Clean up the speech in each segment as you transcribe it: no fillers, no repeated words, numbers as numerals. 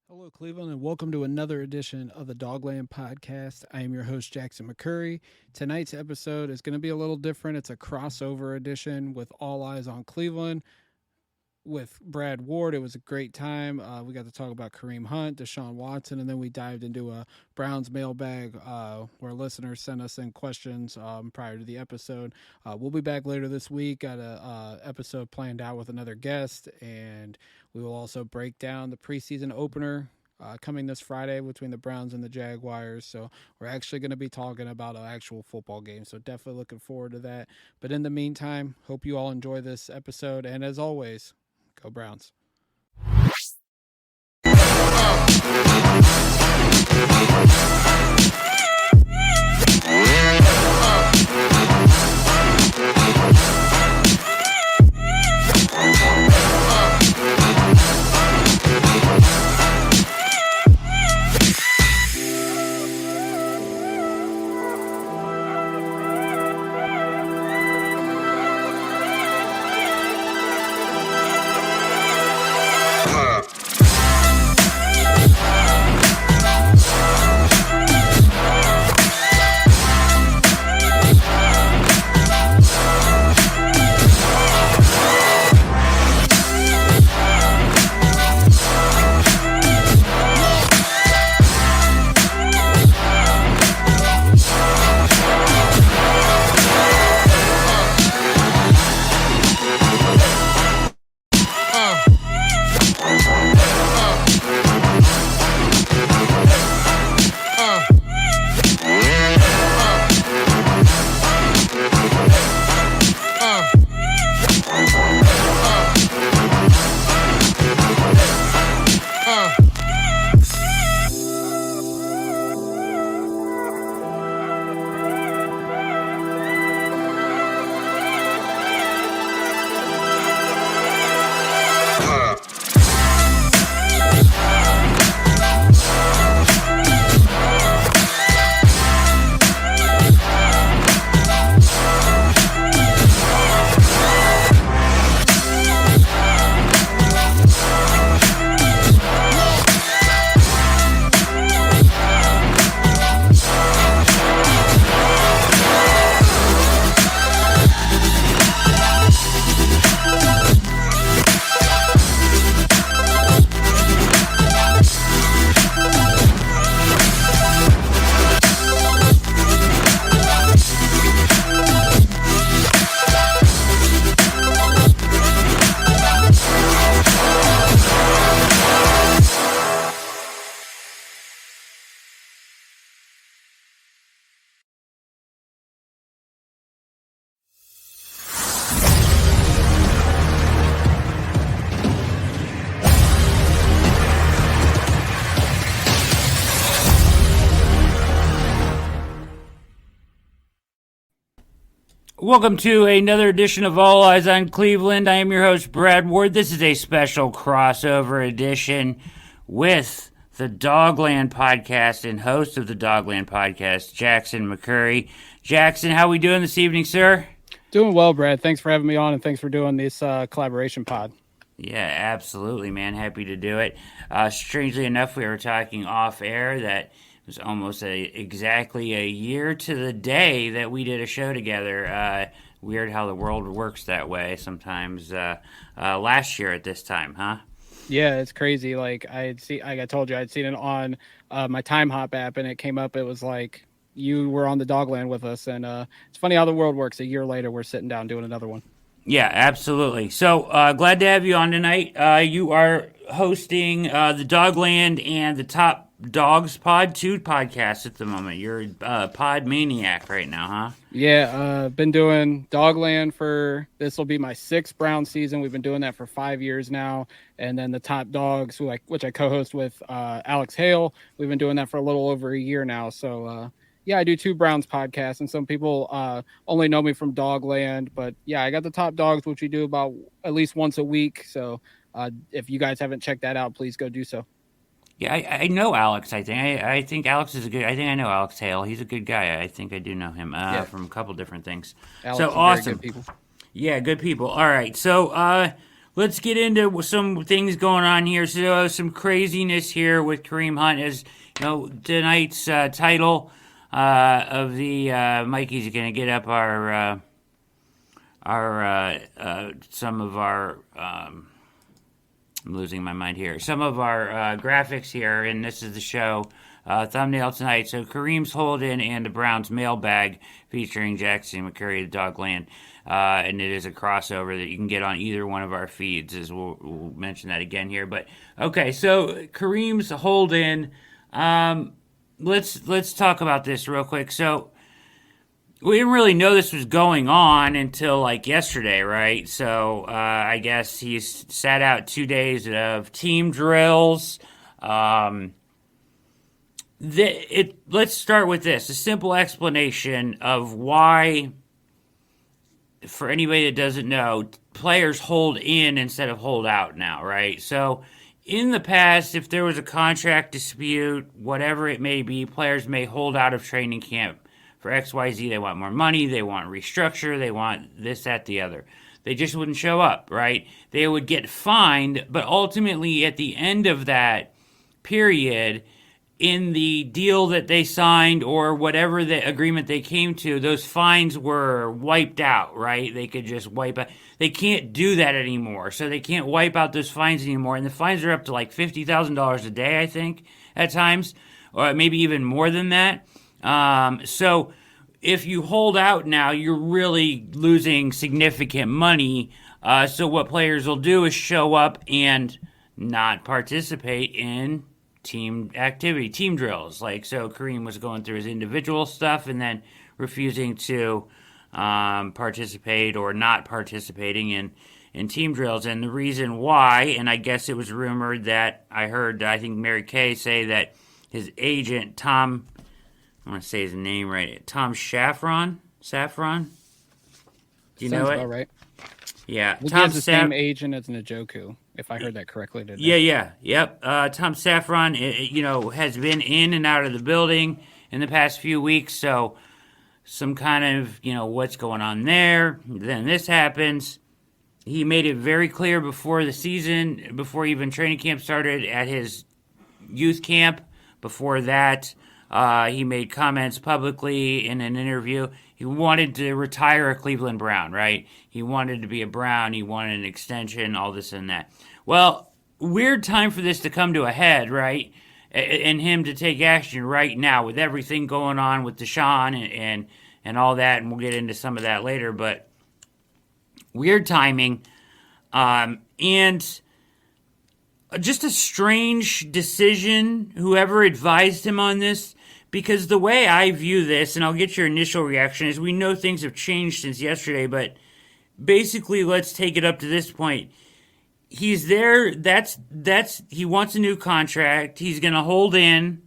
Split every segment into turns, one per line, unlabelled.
Hello, Cleveland, and welcome to another edition of the Dogland Podcast. I am your host, Jackson McCurry. Tonight's episode is going to be a little different. It's a crossover edition with All Eyez on Cleveland with Brad Ward. It was a great time. We got to talk about Kareem Hunt, Deshaun Watson, and then we dived into a Browns mailbag where listeners sent us in questions prior to the episode. We'll be back later this week. Got a episode planned out with another guest, and we will also break down the preseason opener coming this Friday between the Browns and the Jaguars. So we're actually going to be talking about an actual football game. So definitely looking forward to that. But in the meantime, hope you all enjoy this episode. And as always, go Browns.
Welcome to another edition of All Eyez on Cleveland. I am your host, Brad Ward. This is a special crossover edition with the Dogland Podcast and host of the Dogland Podcast, Jackson McCurry. Jackson, how are we doing this evening, sir?
Doing well, Brad. Thanks for having me on, and thanks for doing this collaboration pod.
Yeah, absolutely, man. Happy to do it. Strangely enough, we were talking off air that it was almost exactly a year to the day that we did a show together. Weird how the world works that way sometimes. Last year at this time, huh?
Yeah, it's crazy. Like I told you, I'd seen it on my Time Hop app, and it came up. It was like you were on the Dogland with us, and it's funny how the world works. A year later, we're sitting down doing another one.
Yeah, absolutely. So glad to have you on tonight. You are hosting the Dogland and the Top Dogs two podcasts at the moment. You're a pod maniac right now, huh?
Yeah, been doing Dogland for, this will be my 6th Brown season. We've been doing that for 5 years now. And then the Top Dogs, which I co-host with Alex Hale, we've been doing that for a little over a year now. So, yeah, I do 2 Browns podcasts, and some people only know me from Dogland. But, yeah, I got the Top Dogs, which we do about at least once a week. So if you guys haven't checked that out, please go do so.
Yeah, I know Alex. I think Alex is a good. I think I know Alex Hale. He's a good guy. I think I do know him from a couple different things.
Alex
so
is
awesome.
Very good people.
Yeah, good people. All right, so let's get into some things going on here. So some craziness here with Kareem Hunt, as you know, tonight's title of the Mikey's going to get up some of our. I'm losing my mind here. Some of our graphics here, and this is the show thumbnail tonight. So Kareem's Hold-In and the Browns Mailbag featuring Jackson McCurry of Dogland. And it is a crossover that you can get on either one of our feeds, as we'll mention that again here. But okay, so Kareem's Hold-In. Let's talk about this real quick. So we didn't really know this was going on until like yesterday, right? So I guess he's sat out 2 days of team drills. Let's start with this: a simple explanation of why. For anybody that doesn't know, players hold in instead of hold out now, right? So in the past, if there was a contract dispute, whatever it may be, players may hold out of training camp for XYZ. They want more money, they want restructure, they want this, that, the other. They just wouldn't show up, right? They would get fined, but ultimately at the end of that period, in the deal that they signed or whatever the agreement they came to, those fines were wiped out, right? They could just wipe out. They can't do that anymore. So they can't wipe out those fines anymore. And the fines are up to like $50,000 a day, I think, at times, or maybe even more than that. So if you hold out now, you're really losing significant money. So what players will do is show up and not participate in team activity, team drills. Like, so Kareem was going through his individual stuff and then refusing to participate or not participating in team drills. And the reason why, and I guess it was rumored that I think Mary Kay say that his agent, Tom, I want to say his name right, Tom Saffron? Do you know it?
About right.
Yeah.
He has the same agent as Njoku, if I heard that correctly today.
Yep. Tom Saffron, has been in and out of the building in the past few weeks, so some kind of, what's going on there. Then this happens. He made it very clear before the season, before even training camp started, at his youth camp. Before that, he made comments publicly in an interview. He wanted to retire a Cleveland Brown, right? He wanted to be a Brown. He wanted an extension, all this and that. Well, weird time for this to come to a head, right? And him to take action right now with everything going on with Deshaun and all that. And we'll get into some of that later. But weird timing. And just a strange decision, whoever advised him on this. Because the way I view this, and I'll get your initial reaction, is we know things have changed since yesterday, but basically let's take it up to this point. He's there, he wants a new contract, he's going to hold in,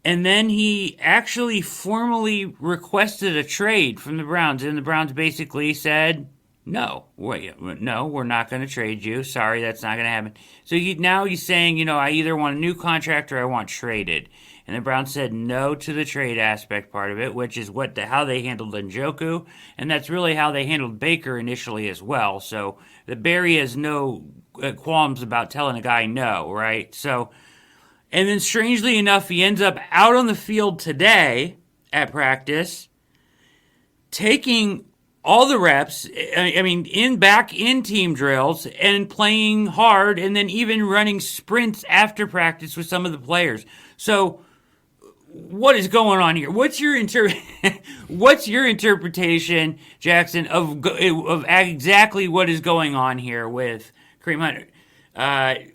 and then he actually formally requested a trade from the Browns, and the Browns basically said, no, we're not going to trade you. Sorry, that's not going to happen. So now he's saying, I either want a new contract or I want traded. And the Browns said no to the trade aspect part of it, which is how they handled Njoku, and that's really how they handled Baker initially as well. So the Barry has no qualms about telling a guy no, right? So, and then strangely enough, he ends up out on the field today at practice, taking all the reps, back in team drills and playing hard, and then even running sprints after practice with some of the players. So what is going on here? What's your interpretation, Jackson, of exactly what is going on here with Kareem Hunt?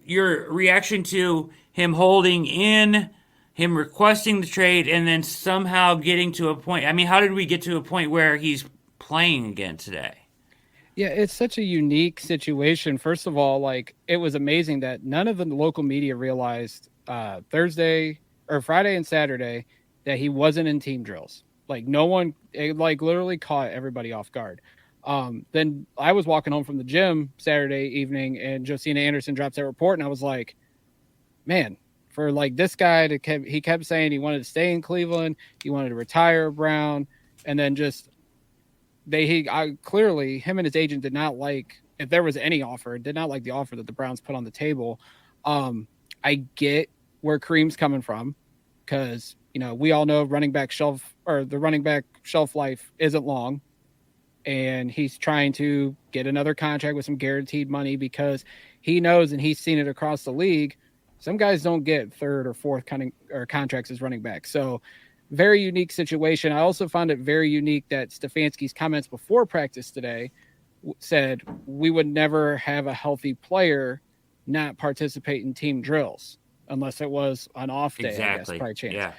Your reaction to him holding in, him requesting the trade, and then somehow getting to a point. How did we get to a point where he's playing again today?
Yeah, it's such a unique situation. First of all, it was amazing that none of the local media realized Thursday or Friday and Saturday that he wasn't in team drills. No one, literally caught everybody off guard. Then I was walking home from the gym Saturday evening, and Josina Anderson drops that report, and I was like, man, for this guy he kept saying he wanted to stay in Cleveland, he wanted to retire Brown, and then just clearly him and his agent did not like if there was any offer, did not like the offer that the Browns put on the table. I get where Kareem's coming from because, we all know the running back shelf life isn't long. And he's trying to get another contract with some guaranteed money because he knows, and he's seen it across the league, some guys don't get third or fourth contracts as running back. So very unique situation. I also found it very unique that Stefanski's comments before practice today said we would never have a healthy player not participate in team drills unless it was an off day,
Exactly.
I guess, by chance.
Yeah.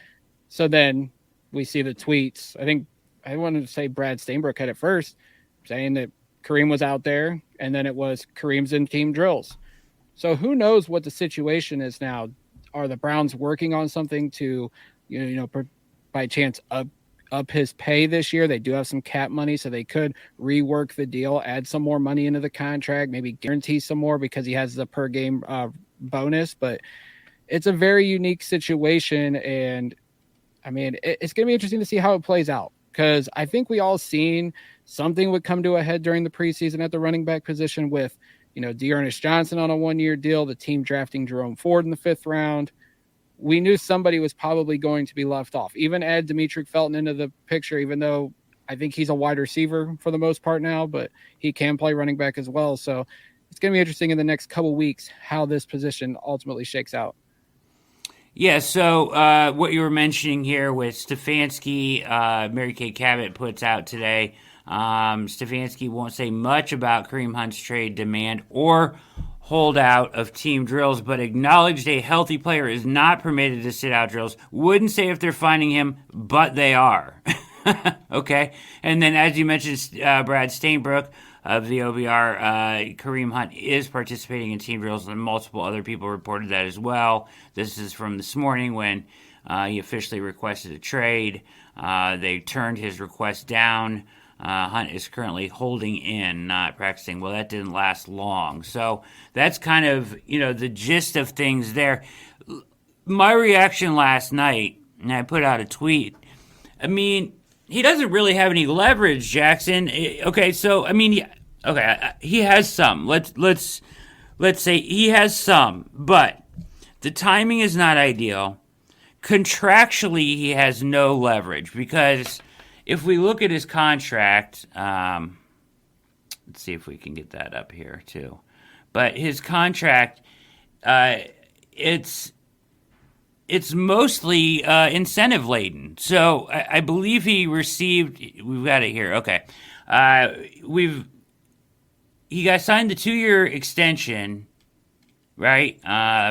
So then we see the tweets. I think I wanted to say Brad Stainbrook had it first, saying that Kareem was out there, and then it was Kareem's in team drills. So who knows what the situation is now? Are the Browns working on something to, by chance up his pay this year? They do have some cap money, so they could rework the deal, add some more money into the contract, maybe guarantee some more because he has the per game bonus. But it's a very unique situation, and I mean, it's going to be interesting to see how it plays out. Because I think we all seen something would come to a head during the preseason at the running back position with, Dearness Johnson on a 1-year deal, the team drafting Jerome Ford in the 5th round. We knew somebody was probably going to be left off. Even add Demetric Felton into the picture, even though I think he's a wide receiver for the most part now, but he can play running back as well. So it's going to be interesting in the next couple weeks how this position ultimately shakes out.
Yeah, so what you were mentioning here with Stefanski, Mary Kay Cabot puts out today, Stefanski won't say much about Kareem Hunt's trade demand or holdout of team drills, but acknowledged a healthy player is not permitted to sit out drills. Wouldn't say if they're finding him, but they are. Okay? And then as you mentioned, Brad Stainbrook of the OBR, Kareem Hunt is participating in team drills, and multiple other people reported that as well. This is from this morning when he officially requested a trade. They turned his request down. Hunt is currently holding in, not practicing. Well, that didn't last long. So that's kind of, the gist of things there. My reaction last night, and I put out a tweet, I mean, he doesn't really have any leverage, Jackson. Okay, so he has some. Let's say he has some, but the timing is not ideal. Contractually, he has no leverage because if we look at his contract, let's see if we can get that up here too. But his contract, it's mostly incentive laden. So I believe he received. We've got it here. Okay, he got signed the 2-year extension, right?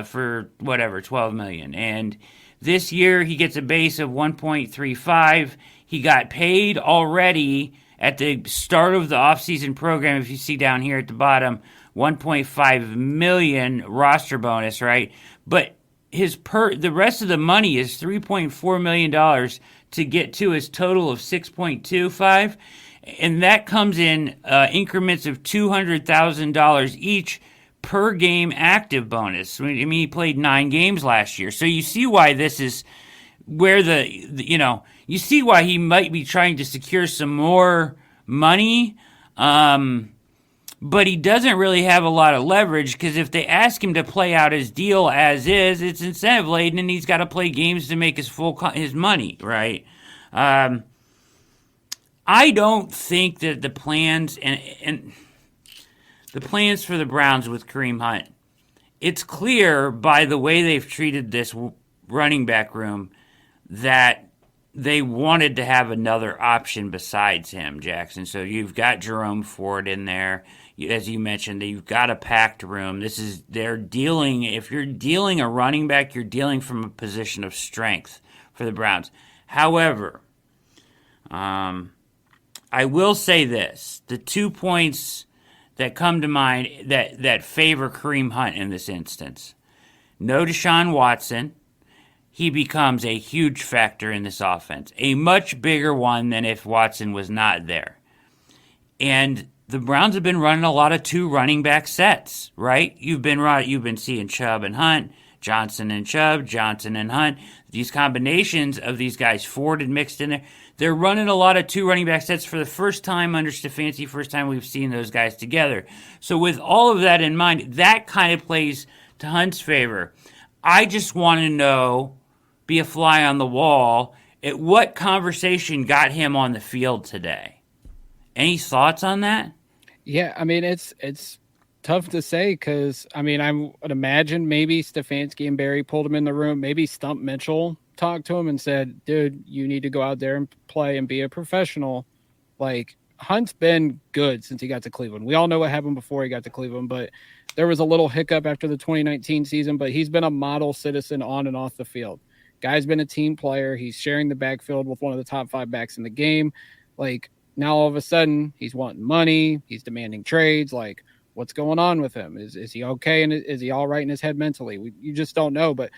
For whatever, $12 million, and this year he gets a base of 1.35. He got paid already at the start of the offseason program. If you see down here at the bottom, 1.5 million roster bonus, right? But the rest of the money is $3.4 million to get to his total of 6.25, and that comes in increments of $200,000 each per game active bonus. I mean, he played 9 games last year, so you see why this is where you see why he might be trying to secure some more money. But he doesn't really have a lot of leverage because if they ask him to play out his deal as is, it's incentive laden, and he's got to play games to make his money, right? I don't think that the plans and the plans for the Browns with Kareem Hunt, it's clear by the way they've treated this running back room that they wanted to have another option besides him, Jackson. So you've got Jerome Ford in there. As you mentioned, you've got a packed room. If you're dealing a running back, you're dealing from a position of strength for the Browns. However, I will say this. The 2 points that come to mind that favor Kareem Hunt in this instance. No Deshaun Watson. He becomes a huge factor in this offense. A much bigger one than if Watson was not there. And the Browns have been running a lot of 2 running back sets, right? You've been seeing Chubb and Hunt, Johnson and Chubb, Johnson and Hunt. These combinations of these guys, Ford and mixed in there. They're running a lot of 2 running back sets for the first time under Stefanski, first time we've seen those guys together. So with all of that in mind, that kind of plays to Hunt's favor. I just want to know, be a fly on the wall, at what conversation got him on the field today? Any thoughts on that?
Yeah, I mean it's tough to say because I mean I would imagine maybe Stefanski and Barry pulled him in the room. Maybe Stump Mitchell talked to him and said, "Dude, you need to go out there and play and be a professional." Like Hunt's been good since he got to Cleveland. We all know what happened before he got to Cleveland, but there was a little hiccup after the 2019 season. But he's been a model citizen on and off the field. Guy's been a team player. He's sharing the backfield with one of the top 5 backs in the game. Like now all of a sudden he's wanting money. He's demanding trades. Like what's going on with him? Is he okay? And is he all right in his head mentally? You just don't know. But,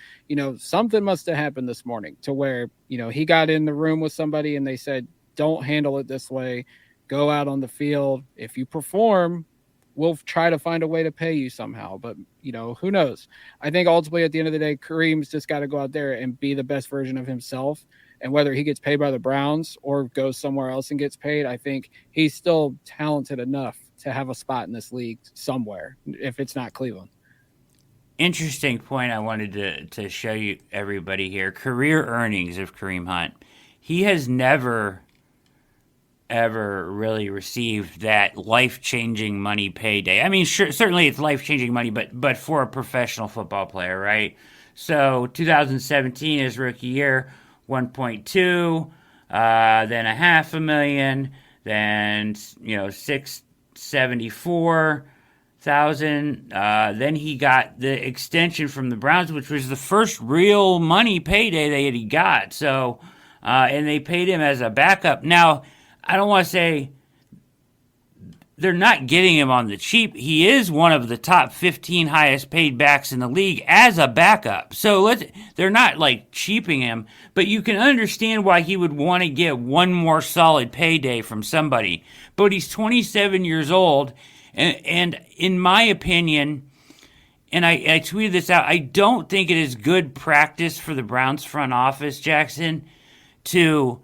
something must have happened this morning to where, he got in the room with somebody and they said, don't handle it this way. Go out on the field. If you perform, we'll try to find a way to pay you somehow. But, who knows? I think ultimately at the end of the day, Kareem's just got to go out there and be the best version of himself. And whether he gets paid by the Browns or goes somewhere else and gets paid, I think he's still talented enough to have a spot in this league somewhere, if it's not Cleveland.
Interesting point I wanted to show you everybody here. Career earnings of Kareem Hunt. He has never, ever really received that life-changing money payday. I mean, sure, certainly it's life-changing money, but for a professional football player, right? So 2017, his rookie year, 1.2, then $500,000, then 674,000. Then he got the extension from the Browns, which was the first real money payday that he got. So, and they paid him as a backup. Now, I don't want to say they're not getting him on the cheap. He is one of the top 15 highest paid backs in the league as a backup. So they're not like cheaping him, but you can understand why he would want to get one more solid payday from somebody. But he's 27 years old, and in my opinion, and I tweeted this out, I don't think it is good practice for the Browns front office, Jackson, to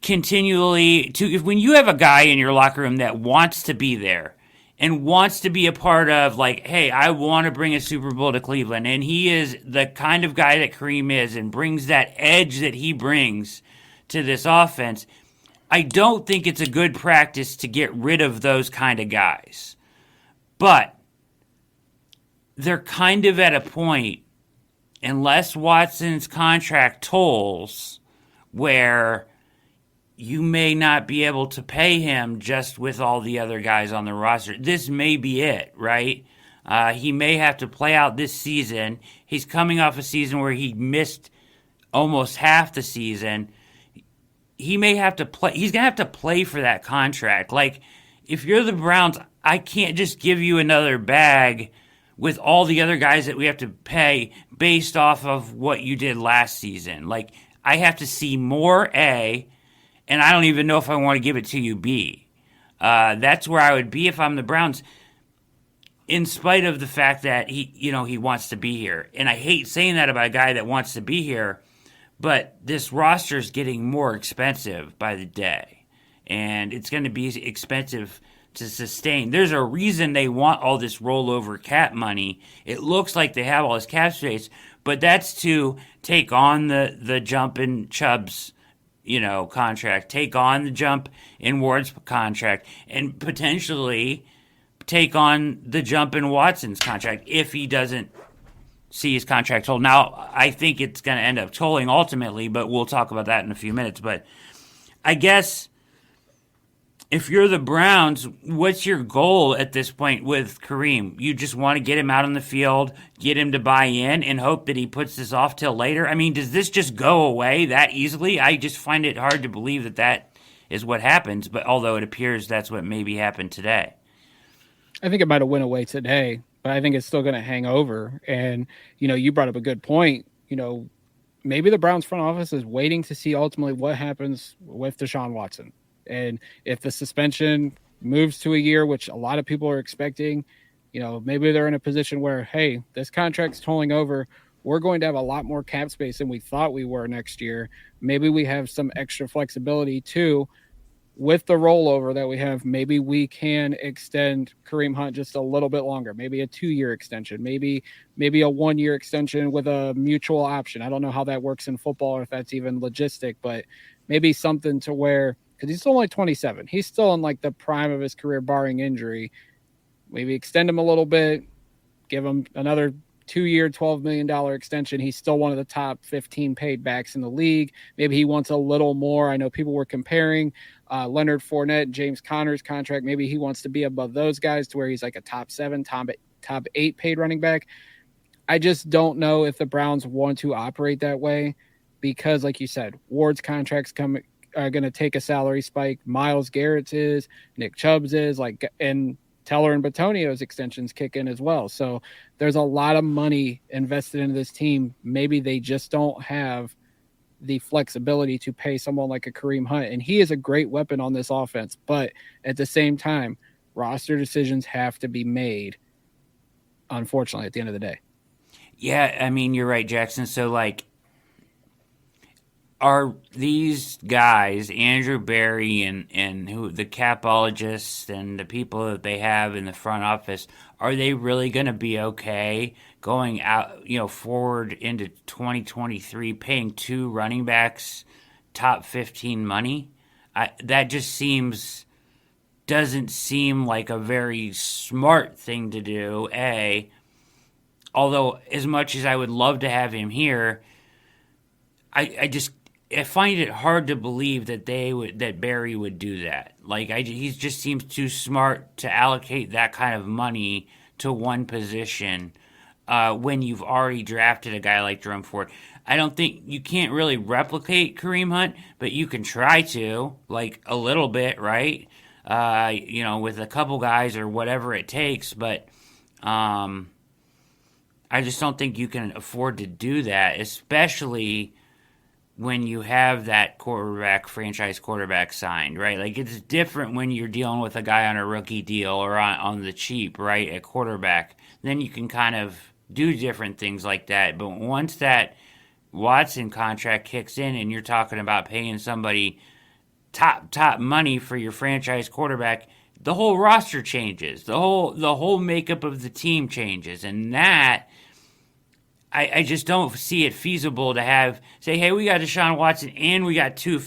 continually if when you have a guy in your locker room that wants to be there and wants to be a part of, like, hey, I want to bring a Super Bowl to Cleveland, and he is the kind of guy that Kareem is and brings that edge that he brings to this offense, I don't think it's a good practice to get rid of those kind of guys. But they're kind of at a point, unless Watson's contract tolls, where you may not be able to pay him just with all the other guys on the roster. This may be it, right? He may have to play out this season. He's coming off a season where he missed almost half the season. He may have to play. He's going to have to play for that contract. Like, if you're the Browns, I can't just give you another bag with all the other guys that we have to pay based off of what you did last season. Like, I have to see more, A, and I don't even know if I want to give it to you, B. That's where I would be if I'm the Browns, in spite of the fact that he wants to be here. And I hate saying that about a guy that wants to be here, but this roster is getting more expensive by the day, and it's going to be expensive to sustain. There's a reason they want all this rollover cap money. It looks like they have all this cap space, but that's to take on the jump in Chubb's contract, take on the jump in Ward's contract, and potentially take on the jump in Watson's contract if he doesn't see his contract tolled. Now, I think it's going to end up tolling ultimately, but we'll talk about that in a few minutes. But I guess if you're the Browns, what's your goal at this point with Kareem? You just want to get him out on the field, get him to buy in, and hope that he puts this off till later? I mean, does this just go away that easily? I just find it hard to believe that is what happens, but although it appears that's what maybe happened today.
I think it might have went away today, but I think it's still going to hang over. And, you brought up a good point. Maybe the Browns front office is waiting to see ultimately what happens with Deshaun Watson. And if the suspension moves to a year, which a lot of people are expecting, Maybe they're in a position where, hey, this contract's tolling over. We're going to have a lot more cap space than we thought we were next year. Maybe we have some extra flexibility too with the rollover that we have. Maybe we can extend Kareem Hunt just a little bit longer, maybe a 2-year extension, maybe a 1-year extension with a mutual option. I don't know how that works in football or if that's even logistic, but maybe something to where, because he's still only 27, he's still in like the prime of his career barring injury. Maybe extend him a little bit, give him another 2-year, $12 million extension. He's still one of the top 15 paid backs in the league. Maybe he wants a little more. I know people were comparing Leonard Fournette, James Conner's contract. Maybe he wants to be above those guys to where he's like a top 7, top 8 paid running back. I just don't know if the Browns want to operate that way because, like you said, Ward's contracts are going to take a salary spike. Myles Garrett's is, Nick Chubb's is, and Teller and Batonio's extensions kick in as well. So there's a lot of money invested into this team. Maybe they just don't have the flexibility to pay someone like a Kareem Hunt. And he is a great weapon on this offense. But at the same time, roster decisions have to be made, unfortunately, at the end of the day.
Yeah, I mean, you're right, Jackson. So, are these guys, Andrew Berry and who the capologists and the people that they have in the front office, are they really going to be okay going out, forward into 2023, paying 2 running backs top 15 money? That just doesn't seem like a very smart thing to do. Although as much as I would love to have him here, I find it hard to believe that Barry would do that. He just seems too smart to allocate that kind of money to one position when you've already drafted a guy like Jerome Ford. I don't think you can't really replicate Kareem Hunt, but you can try to, a little bit, right? With a couple guys or whatever it takes. But I just don't think you can afford to do that, especially when you have that franchise quarterback signed, right? It's different when you're dealing with a guy on a rookie deal or on the cheap, right, at quarterback. Then you can kind of do different things like that. But once that Watson contract kicks in and you're talking about paying somebody top money for your franchise quarterback, the whole roster changes. The whole makeup of the team changes. And that, I just don't see it feasible to say, hey, we got Deshaun Watson and we got 2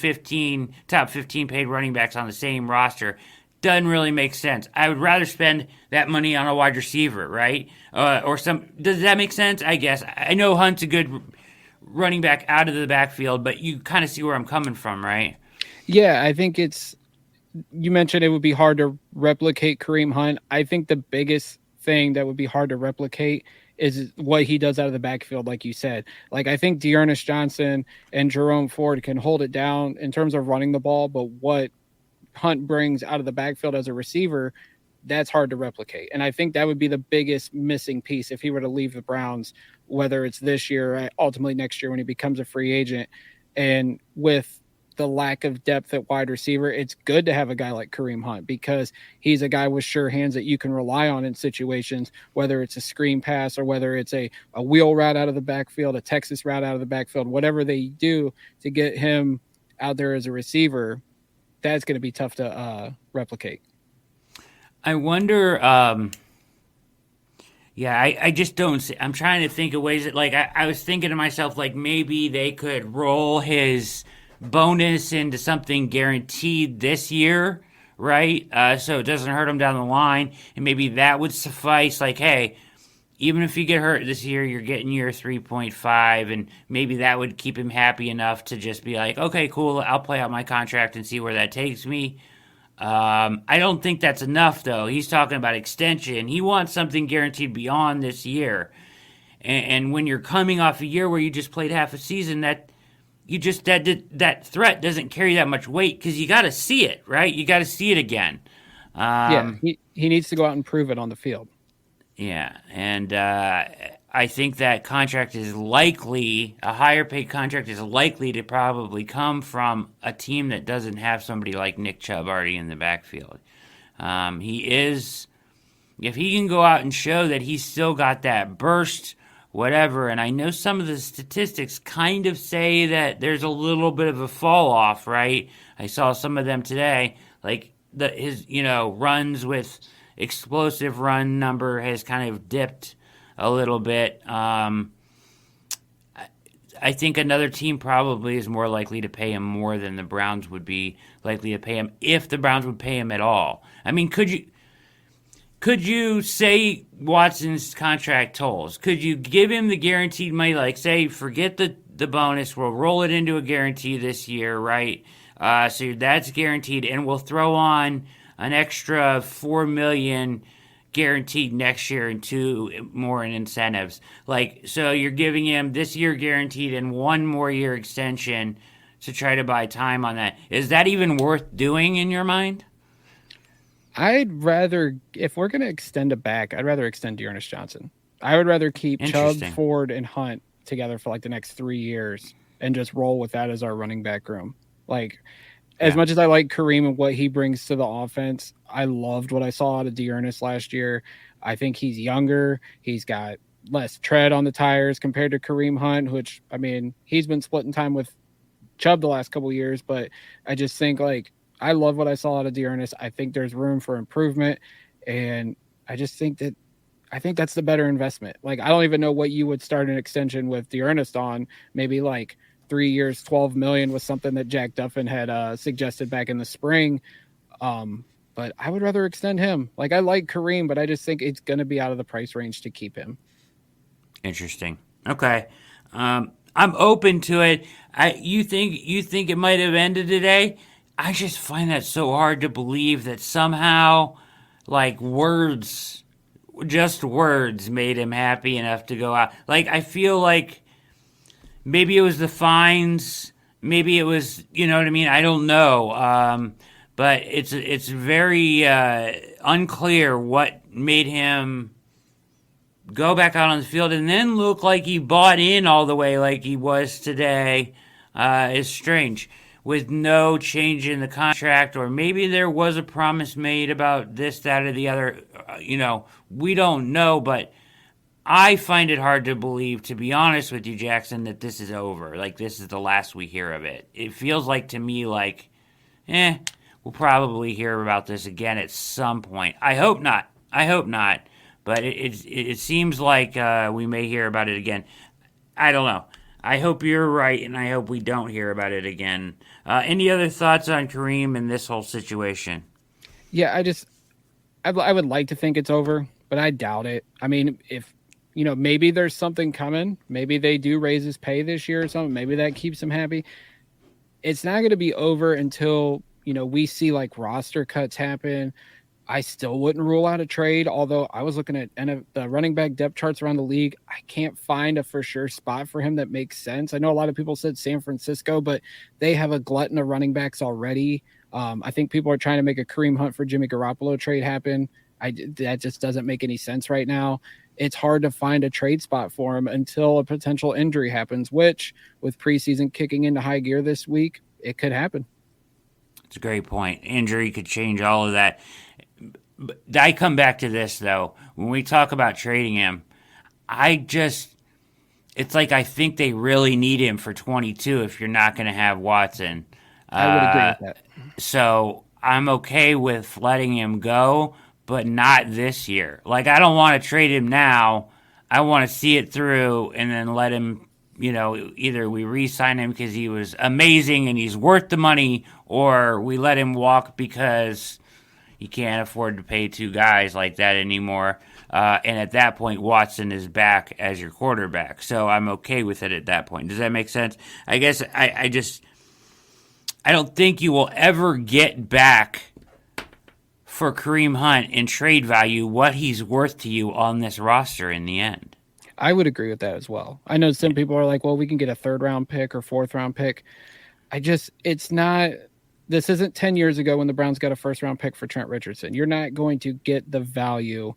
top 15 paid running backs on the same roster. Doesn't really make sense. I would rather spend that money on a wide receiver, right? Does that make sense? I guess. I know Hunt's a good running back out of the backfield, but you kind of see where I'm coming from, right?
Yeah, I think you mentioned it would be hard to replicate Kareem Hunt. I think the biggest thing that would be hard to replicate is what he does out of the backfield, like you said. I think Dearness Johnson and Jerome Ford can hold it down in terms of running the ball, but what Hunt brings out of the backfield as a receiver, that's hard to replicate. And I think that would be the biggest missing piece if he were to leave the Browns, whether it's this year or ultimately next year when he becomes a free agent. And with the lack of depth at wide receiver, it's good to have a guy like Kareem Hunt because he's a guy with sure hands that you can rely on in situations, whether it's a screen pass or whether it's a wheel route out of the backfield, a Texas route out of the backfield, whatever they do to get him out there as a receiver, that's going to be tough to replicate.
I wonder, I just don't see, I'm trying to think of ways that, I was thinking to myself, maybe they could roll his bonus into something guaranteed this year, right? So it doesn't hurt him down the line, and maybe that would suffice. Hey, even if you get hurt this year, you're getting your 3.5, and maybe that would keep him happy enough to just be okay, cool, I'll play out my contract and see where that takes me. I don't think that's enough, though. He's talking about extension. He wants something guaranteed beyond this year. And when you're coming off a year where you just played half a season, that threat doesn't carry that much weight because you got to see it, right? You got to see it again.
He needs to go out and prove it on the field.
Yeah, and I think that contract is likely, a higher paid contract is likely to probably come from a team that doesn't have somebody like Nick Chubb already in the backfield. He is, if he can go out and show that he's still got that burst, whatever, and I know some of the statistics kind of say that there's a little bit of a fall off, right? I saw some of them today, like his runs with explosive run number has kind of dipped a little bit. I think another team probably is more likely to pay him more than the Browns would be likely to pay him, if the Browns would pay him at all. I mean, could you say Watson's contract tolls? Could you give him the guaranteed money, like say, forget the bonus, we'll roll it into a guarantee this year, right? So that's guaranteed, and we'll throw on an extra $4 million guaranteed next year and 2 more in incentives. Like, so you're giving him this year guaranteed and 1 more year extension to try to buy time on that. Is that even worth doing in your mind?
I'd rather, if we're going to extend it back, I'd rather extend Dearness Johnson. I would rather keep Chubb, Ford, and Hunt together for like the next 3 years and just roll with that as our running back room. Like, as much as I like Kareem and what he brings to the offense, I loved what I saw out of Dearness last year. I think he's younger. He's got less tread on the tires compared to Kareem Hunt, which, I mean, he's been splitting time with Chubb the last couple of years, but I just think, like, I love what I saw out of Dearness. I think there's room for improvement, and I just think that's the better investment. Like, I don't even know what you would start an extension with Dearness on. Maybe like 3 years, $12 million was something that Jack Duffin had suggested back in the spring. But I would rather extend him. Like, I like Kareem, but I just think it's going to be out of the price range to keep him.
Interesting. Okay. I'm open to it. You think it might have ended today? I just find that so hard to believe that somehow, like, just words made him happy enough to go out. Like, I feel like maybe it was the fines. Maybe it was, you know what I mean? I don't know. But it's very unclear what made him go back out on the field and then look like he bought in all the way like he was today. Is strange, with no change in the contract, or maybe there was a promise made about this, that, or the other. We don't know, but I find it hard to believe, to be honest with you, Jackson, that this is over. Like, this is the last we hear of it. It feels like, to me, like, we'll probably hear about this again at some point. I hope not. But it seems like we may hear about it again. I don't know. I hope you're right, and I hope we don't hear about it again. Any other thoughts on Kareem and this whole situation?
Yeah, I would like to think it's over, but I doubt it. I mean, if, maybe there's something coming. Maybe they do raise his pay this year or something. Maybe that keeps him happy. It's not going to be over until, we see like roster cuts happen. I still wouldn't rule out a trade, although I was looking at the running back depth charts around the league. I can't find a for sure spot for him that makes sense. I know a lot of people said San Francisco, but they have a glutton of running backs already. I think people are trying to make a Kareem Hunt for Jimmy Garoppolo trade happen. That just doesn't make any sense right now. It's hard to find a trade spot for him until a potential injury happens, which, with preseason kicking into high gear this week, it could happen.
It's a great point. Injury could change all of that. I come back to this, though. When we talk about trading him, it's like I think they really need him for 22 if you're not going to have Watson.
I would agree with that.
So I'm okay with letting him go, but not this year. Like, I don't want to trade him now. I want to see it through and then let him, either we re-sign him because he was amazing and he's worth the money, or we let him walk because you can't afford to pay 2 guys like that anymore. And at that point, Watson is back as your quarterback. So I'm okay with it at that point. Does that make sense? I guess I don't think you will ever get back for Kareem Hunt in trade value what he's worth to you on this roster in the end.
I would agree with that as well. I know some people are like, well, we can get a 3rd-round pick or 4th-round pick. This isn't 10 years ago when the Browns got a 1st-round pick for Trent Richardson. You're not going to get the value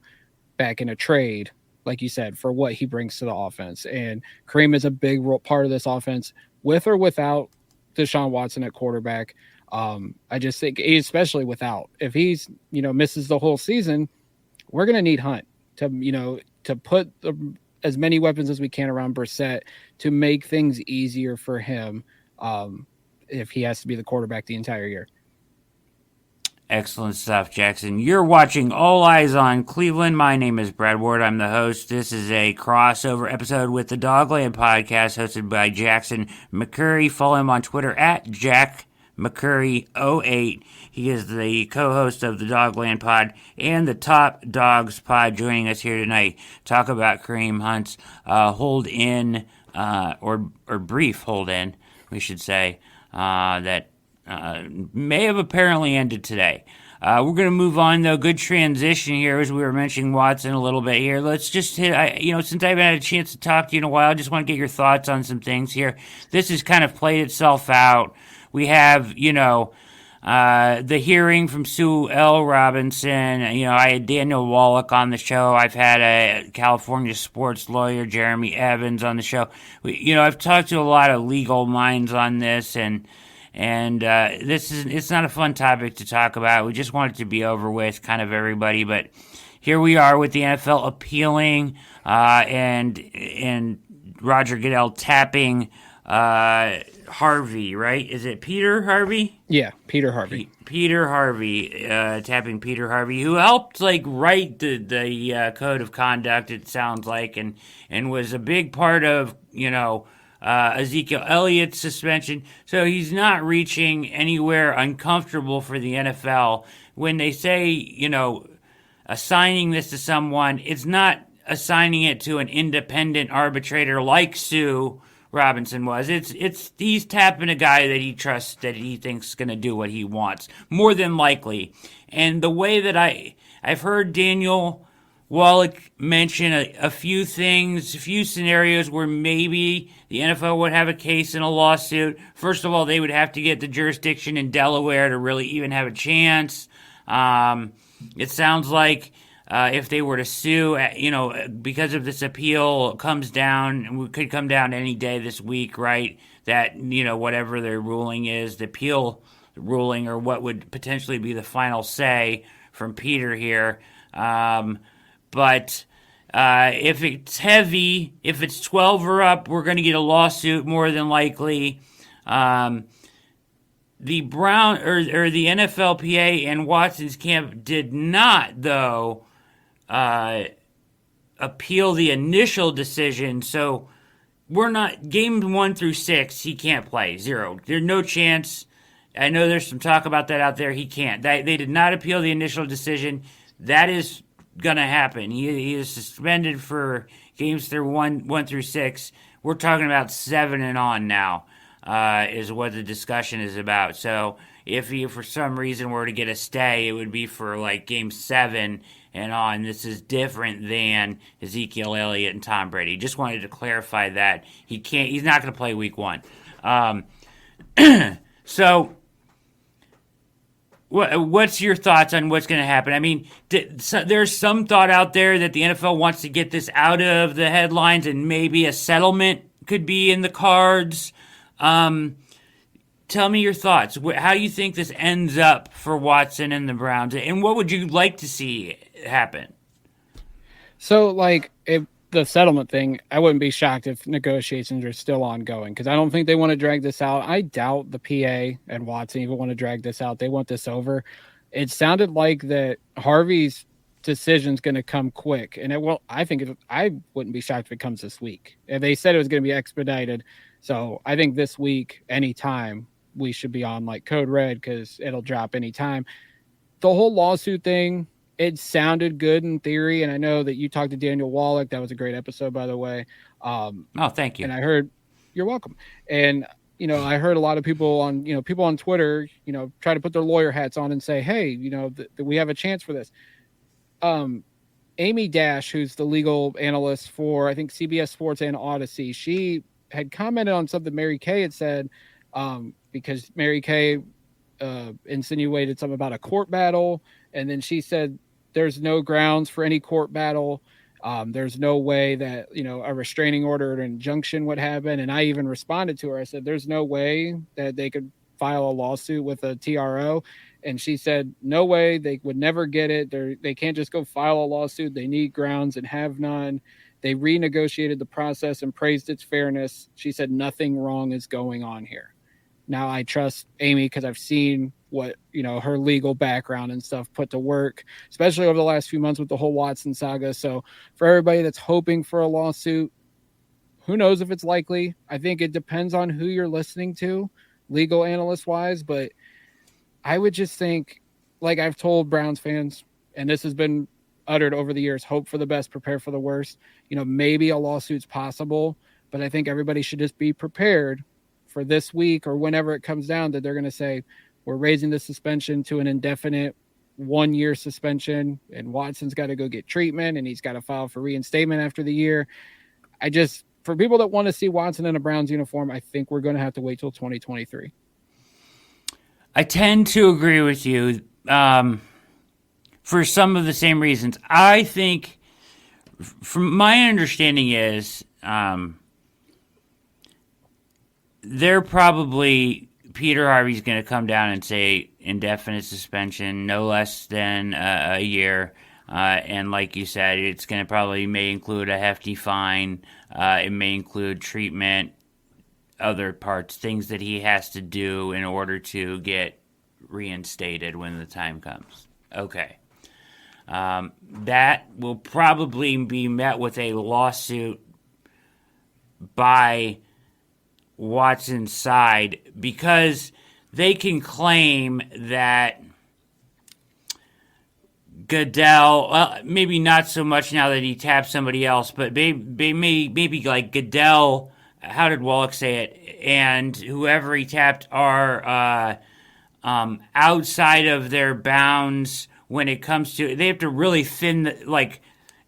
back in a trade, like you said, for what he brings to the offense. And Kareem is a big part of this offense, with or without Deshaun Watson at quarterback. I just think, especially without, if he's, misses the whole season, we're going to need Hunt to, to put as many weapons as we can around Brissett to make things easier for him if he has to be the quarterback the entire year.
Excellent stuff, Jackson. You're watching All Eyes on Cleveland. My name is Brad Ward. I'm the host. This is a crossover episode with the Dogland podcast hosted by Jackson McCurry. Follow him on Twitter at Jack McCurry08. He is the co-host of the Dogland Pod and the Top Dogs Pod, joining us here tonight. Talk about Kareem Hunt's hold in, or brief hold in, we should say, that may have apparently ended today. We're going to move on, though. Good transition here, as we were mentioning Watson a little bit here. Let's just hit, since I haven't had a chance to talk to you in a while, I just want to get your thoughts on some things here. This has kind of played itself out. We have, the hearing from Sue L. Robinson. I had Daniel Wallach on the show. I've had a California sports lawyer, Jeremy Evans, on the show. I've talked to a lot of legal minds on this, and it's not a fun topic to talk about. We just want it to be over with, kind of everybody. But here we are with the NFL appealing, and Roger Goodell tapping Harvey, right? Is it Peter Harvey?
Yeah, Peter Harvey.
Peter Harvey, tapping Peter Harvey, who helped write the code of conduct. It sounds like, and was a big part of Ezekiel Elliott's suspension. So he's not reaching anywhere uncomfortable for the NFL. When they say, assigning this to someone, it's not assigning it to an independent arbitrator like Sue Robinson was. He's tapping a guy that he trusts, that he thinks is going to do what he wants, more than likely. And the way that I've heard Daniel Wallach mention a few things, a few scenarios where maybe the NFL would have a case in a lawsuit. First of all, they would have to get the jurisdiction in Delaware to really even have a chance. It sounds like if they were to sue, because of this appeal comes down, and it could come down any day this week, right? That, whatever their ruling is, the appeal ruling, or what would potentially be the final say from Peter here. But if it's heavy, if it's 12 or up, we're going to get a lawsuit more than likely. The Brown or the NFLPA and Watson's camp did not, though, appeal the initial decision. So we're not, game 1 through 6, he can't play. 0. There's no chance. I know there's some talk about that out there. He can't. They did not appeal the initial decision. That is going to happen. He is suspended for games through 1 through 6. We're talking about 7 and on now, is what the discussion is about. So if he, for some reason, were to get a stay, it would be for game 7 and on. This is different than Ezekiel Elliott and Tom Brady. Just wanted to clarify that. He's not going to play week 1. So what's your thoughts on what's going to happen? I mean, there's some thought out there that the NFL wants to get this out of the headlines and maybe a settlement could be in the cards. Tell me your thoughts. How do you think this ends up for Watson and the Browns? And what would you like to see happen?
So, if the settlement thing, I wouldn't be shocked if negotiations are still ongoing, because I don't think they want to drag this out. I doubt the PA and Watson even want to drag this out. They want this over. It sounded like that Harvey's decision's going to come quick, and I wouldn't be shocked if it comes this week. If they said it was going to be expedited, so I think this week, anytime, we should be on Code Red, because it'll drop anytime. The whole lawsuit thing, it sounded good in theory, and I know that you talked to Daniel Wallach. That was a great episode, by the way.
Thank you.
And I heard, you're welcome. And I heard a lot of people on Twitter, try to put their lawyer hats on and say, hey, we have a chance for this. Amy Dash, who's the legal analyst for, I think, CBS Sports and Odyssey, she had commented on something Mary Kay had said, because Mary Kay insinuated something about a court battle, and then she said there's no grounds for any court battle. There's no way that a restraining order or an injunction would happen. And I even responded to her. I said there's no way that they could file a lawsuit with a TRO. And she said, no way, they would never get it. They can't just go file a lawsuit. They need grounds and have none. They renegotiated the process and praised its fairness. She said, nothing wrong is going on here. Now I trust Amy because I've seen what, her legal background and stuff put to work, especially over the last few months with the whole Watson saga. So for everybody that's hoping for a lawsuit, who knows if it's likely? I think it depends on who you're listening to, legal analyst wise, but I would just think, like I've told Browns fans, and this has been uttered over the years, hope for the best, prepare for the worst. Maybe a lawsuit's possible, but I think everybody should just be prepared for this week or whenever it comes down that they're going to say, we're raising the suspension to an indefinite 1-year suspension, and Watson's got to go get treatment and he's got to file for reinstatement after the year. For people that want to see Watson in a Browns uniform, I think we're going to have to wait till 2023.
I tend to agree with you for some of the same reasons. I think, from my understanding is, they're probably, Peter Harvey's going to come down and say indefinite suspension, no less than a year. And like you said, it's going to may include a hefty fine. It may include treatment, other parts, things that he has to do in order to get reinstated when the time comes. Okay. That will probably be met with a lawsuit by Watson's side because they can claim that Goodell, maybe not so much now that he tapped somebody else, but maybe like Goodell, how did Wallach say it, and whoever he tapped are outside of their bounds when it comes to, they have to really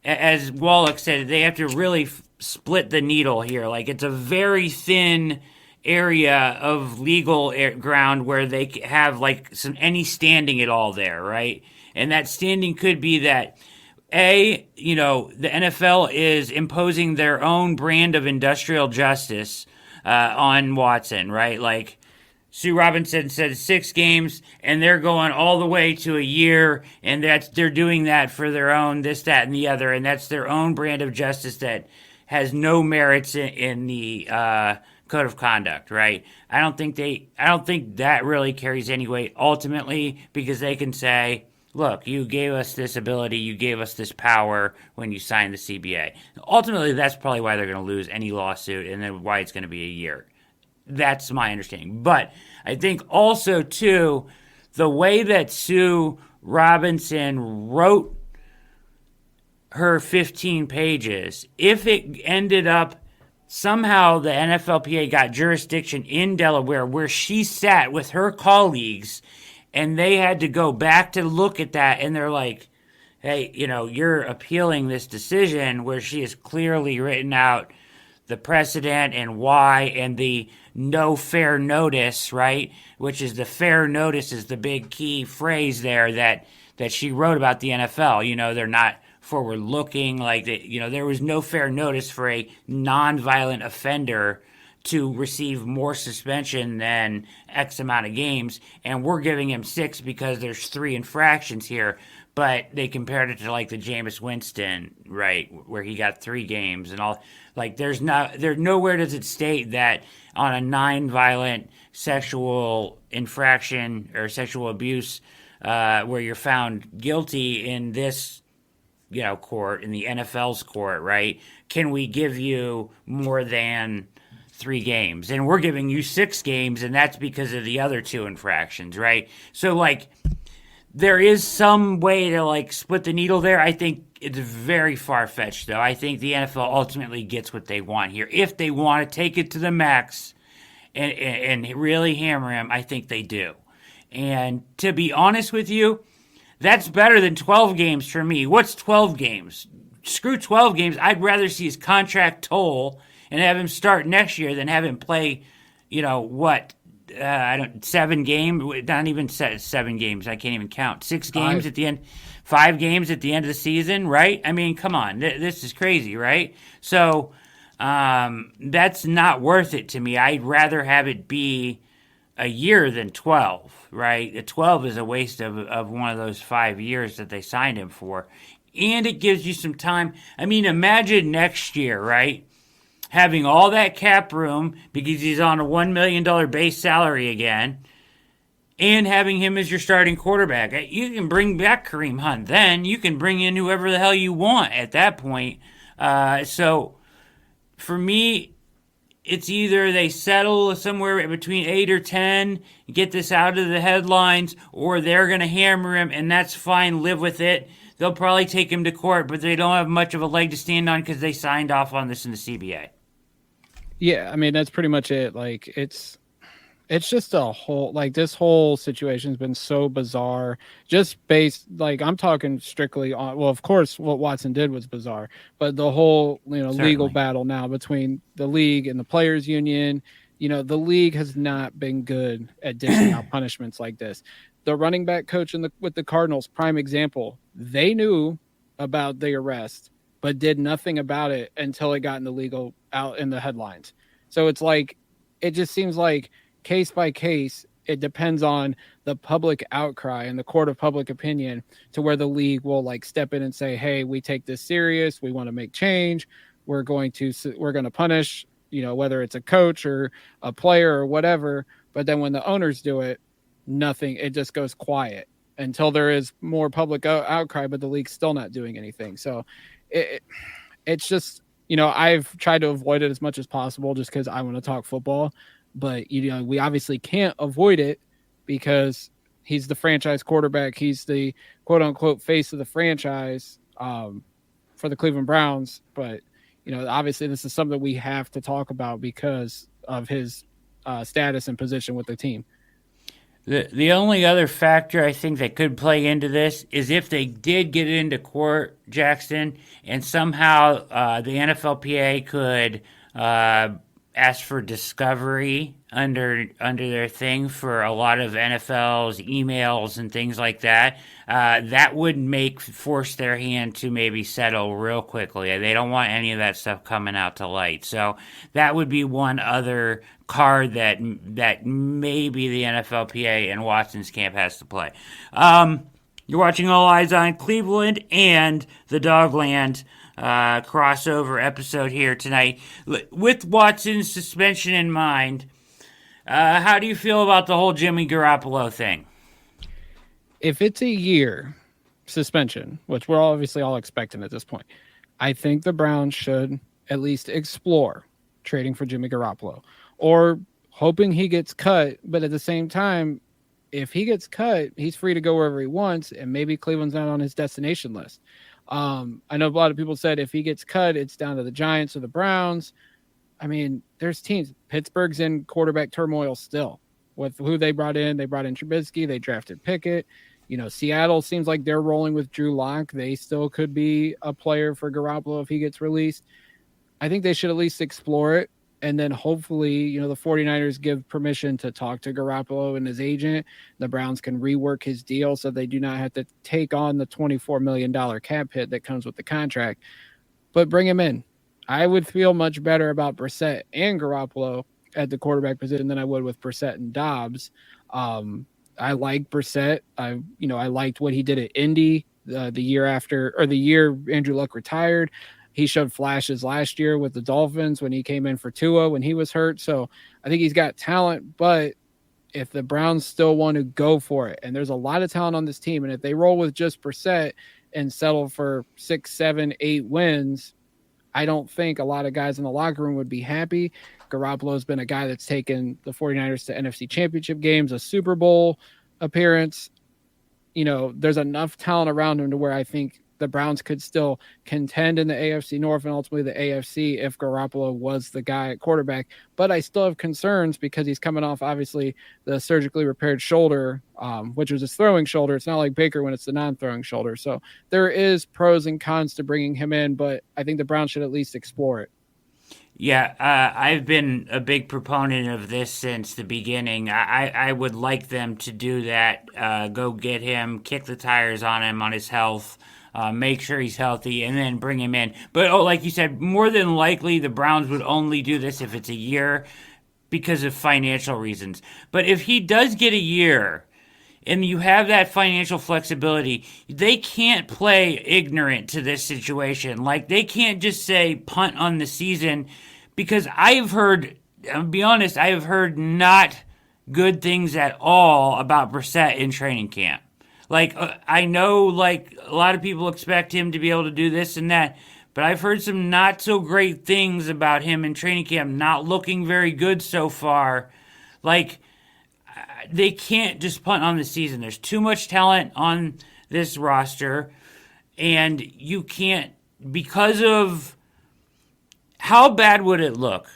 as Wallach said, they have to really split the needle here. Like, it's a very thin area of legal ground where they have any standing at all there, right? And that standing could be that the NFL is imposing their own brand of industrial justice on Watson, right? Like Sue Robinson said 6 games, and they're going all the way to a year, and they're doing that for their own this, that, and the other, and that's their own brand of justice that has no merits in the code of conduct, right? I don't think that really carries any weight ultimately, because they can say, look, you gave us this ability, you gave us this power when you signed the CBA. Ultimately, that's probably why they're going to lose any lawsuit, and then why it's going to be a year. That's my understanding. But I think also, too, the way that Sue Robinson wrote her 15 pages, if it ended up somehow the NFLPA got jurisdiction in Delaware where she sat with her colleagues and they had to go back to look at that, and they're like, hey, you're appealing this decision where she has clearly written out the precedent and why, and the no fair notice, right? Which is the fair notice is the big key phrase there that she wrote about the NFL. They're not forward looking, there was no fair notice for a non-violent offender to receive more suspension than X amount of games, and we're giving him 6 because there's 3 infractions here. But they compared it to the Jameis Winston, right, where he got 3 games and all. There's nowhere does it state that on a non-violent sexual infraction or sexual abuse where you're found guilty in this court, in the NFL's court, right, can we give you more than 3 games? And we're giving you 6 games, and that's because of the other 2 infractions, right? So, there is some way to, split the needle there. I think it's very far-fetched, though. I think the NFL ultimately gets what they want here. If they want to take it to the max and really hammer him, I think they do. And to be honest with you, that's better than 12 games for me. What's 12 games? Screw 12 games. I'd rather see his contract toll and have him start next year than have him play, 7 games, not even 7 games. I can't even count. 6 games at the end, 5 games at the end of the season, right? I mean, come on. This is crazy, right? So that's not worth it to me. I'd rather have it be a year than 12, right? A 12 is a waste of one of those 5 years that they signed him for. And it gives you some time. I mean, imagine next year, right? Having all that cap room because he's on a $1 million base salary again, and having him as your starting quarterback. You can bring back Kareem Hunt then. You can bring in whoever the hell you want at that point. So for me, it's either they settle somewhere between 8 or 10, get this out of the headlines, or they're going to hammer him, and that's fine, live with it. They'll probably take him to court, but they don't have much of a leg to stand on because they signed off on this in the CBA.
Yeah, I mean, that's pretty much it. Like, it's just a whole, like, this whole situation has been so bizarre, just based, like, I'm talking strictly on, well, of course what Watson did was bizarre, but the whole, legal battle now between the league and the players union, the league has not been good at dishing out punishments like this. The running back coach with the Cardinals, prime example, they knew about the arrest, but did nothing about it until it got in the legal out in the headlines. So it's like, it just seems like case by case, it depends on the public outcry and the court of public opinion to where the league will like step in and say, hey, we take this serious. We want to make change. We're going to punish, whether it's a coach or a player or whatever. But then when the owners do it, nothing, it just goes quiet until there is more public outcry, but the league's still not doing anything. So it's just, I've tried to avoid it as much as possible just because I want to talk football. But, we obviously can't avoid it because he's the franchise quarterback. He's the quote unquote face of the franchise for the Cleveland Browns. But, obviously this is something we have to talk about because of his status and position with the team.
The only other factor I think that could play into this is if they did get into court, Jackson, and somehow the NFLPA could ask for discovery under their thing for a lot of NFL's emails and things like that. That would force their hand to maybe settle real quickly. They don't want any of that stuff coming out to light. So that would be one other card that maybe the NFLPA and Watson's camp has to play. You're watching All Eyez on Cleveland and the Dogland crossover episode here tonight. With Watson's suspension in mind, how do you feel about the whole Jimmy Garoppolo thing?
If it's a year suspension, which we're obviously all expecting at this point, I think the Browns should at least explore trading for Jimmy Garoppolo or hoping he gets cut. But at the same time, if he gets cut, he's free to go wherever he wants, and maybe Cleveland's not on his destination list. I know a lot of people said if he gets cut, it's down to the Giants or the Browns. I mean, there's teams. Pittsburgh's in quarterback turmoil still with who they brought in. They brought in Trubisky. They drafted Pickett. Seattle seems like they're rolling with Drew Lock. They still could be a player for Garoppolo if he gets released. I think they should at least explore it. And then hopefully, the 49ers give permission to talk to Garoppolo and his agent. The Browns can rework his deal so they do not have to take on the $24 million cap hit that comes with the contract. But bring him in. I would feel much better about Brissett and Garoppolo at the quarterback position than I would with Brissett and Dobbs. I like Brissett. I liked what he did at Indy the year Andrew Luck retired. He showed flashes last year with the Dolphins when he came in for Tua when he was hurt. So I think he's got talent, but if the Browns still want to go for it, and there's a lot of talent on this team, and if they roll with just Brissett and settle for 6, 7, 8 wins, I don't think a lot of guys in the locker room would be happy. Garoppolo's been a guy that's taken the 49ers to NFC Championship games, a Super Bowl appearance. There's enough talent around him to where I think the Browns could still contend in the AFC North and ultimately the AFC if Garoppolo was the guy at quarterback. But I still have concerns because he's coming off, obviously, the surgically repaired shoulder, which was his throwing shoulder. It's not like Baker when it's the non-throwing shoulder. So there is pros and cons to bringing him in, but I think the Browns should at least explore it.
Yeah, I've been a big proponent of this since the beginning. I would like them to do that, go get him, kick the tires on him, on his health, make sure he's healthy, and then bring him in. But like you said, more than likely the Browns would only do this if it's a year. because of financial reasons. But if he does get a year and you have that financial flexibility, they can't play ignorant to this situation. Like, they can't just say punt on the season, because I'll be honest, I have heard not good things at all about Brissett in training camp. Like, I know, like, a lot of people expect him to be able to do this and that, but I've heard some not so great things about him in training camp, not looking very good so far. Like, they can't just punt on the season. There's too much talent on this roster, and you can't, because of how bad would it look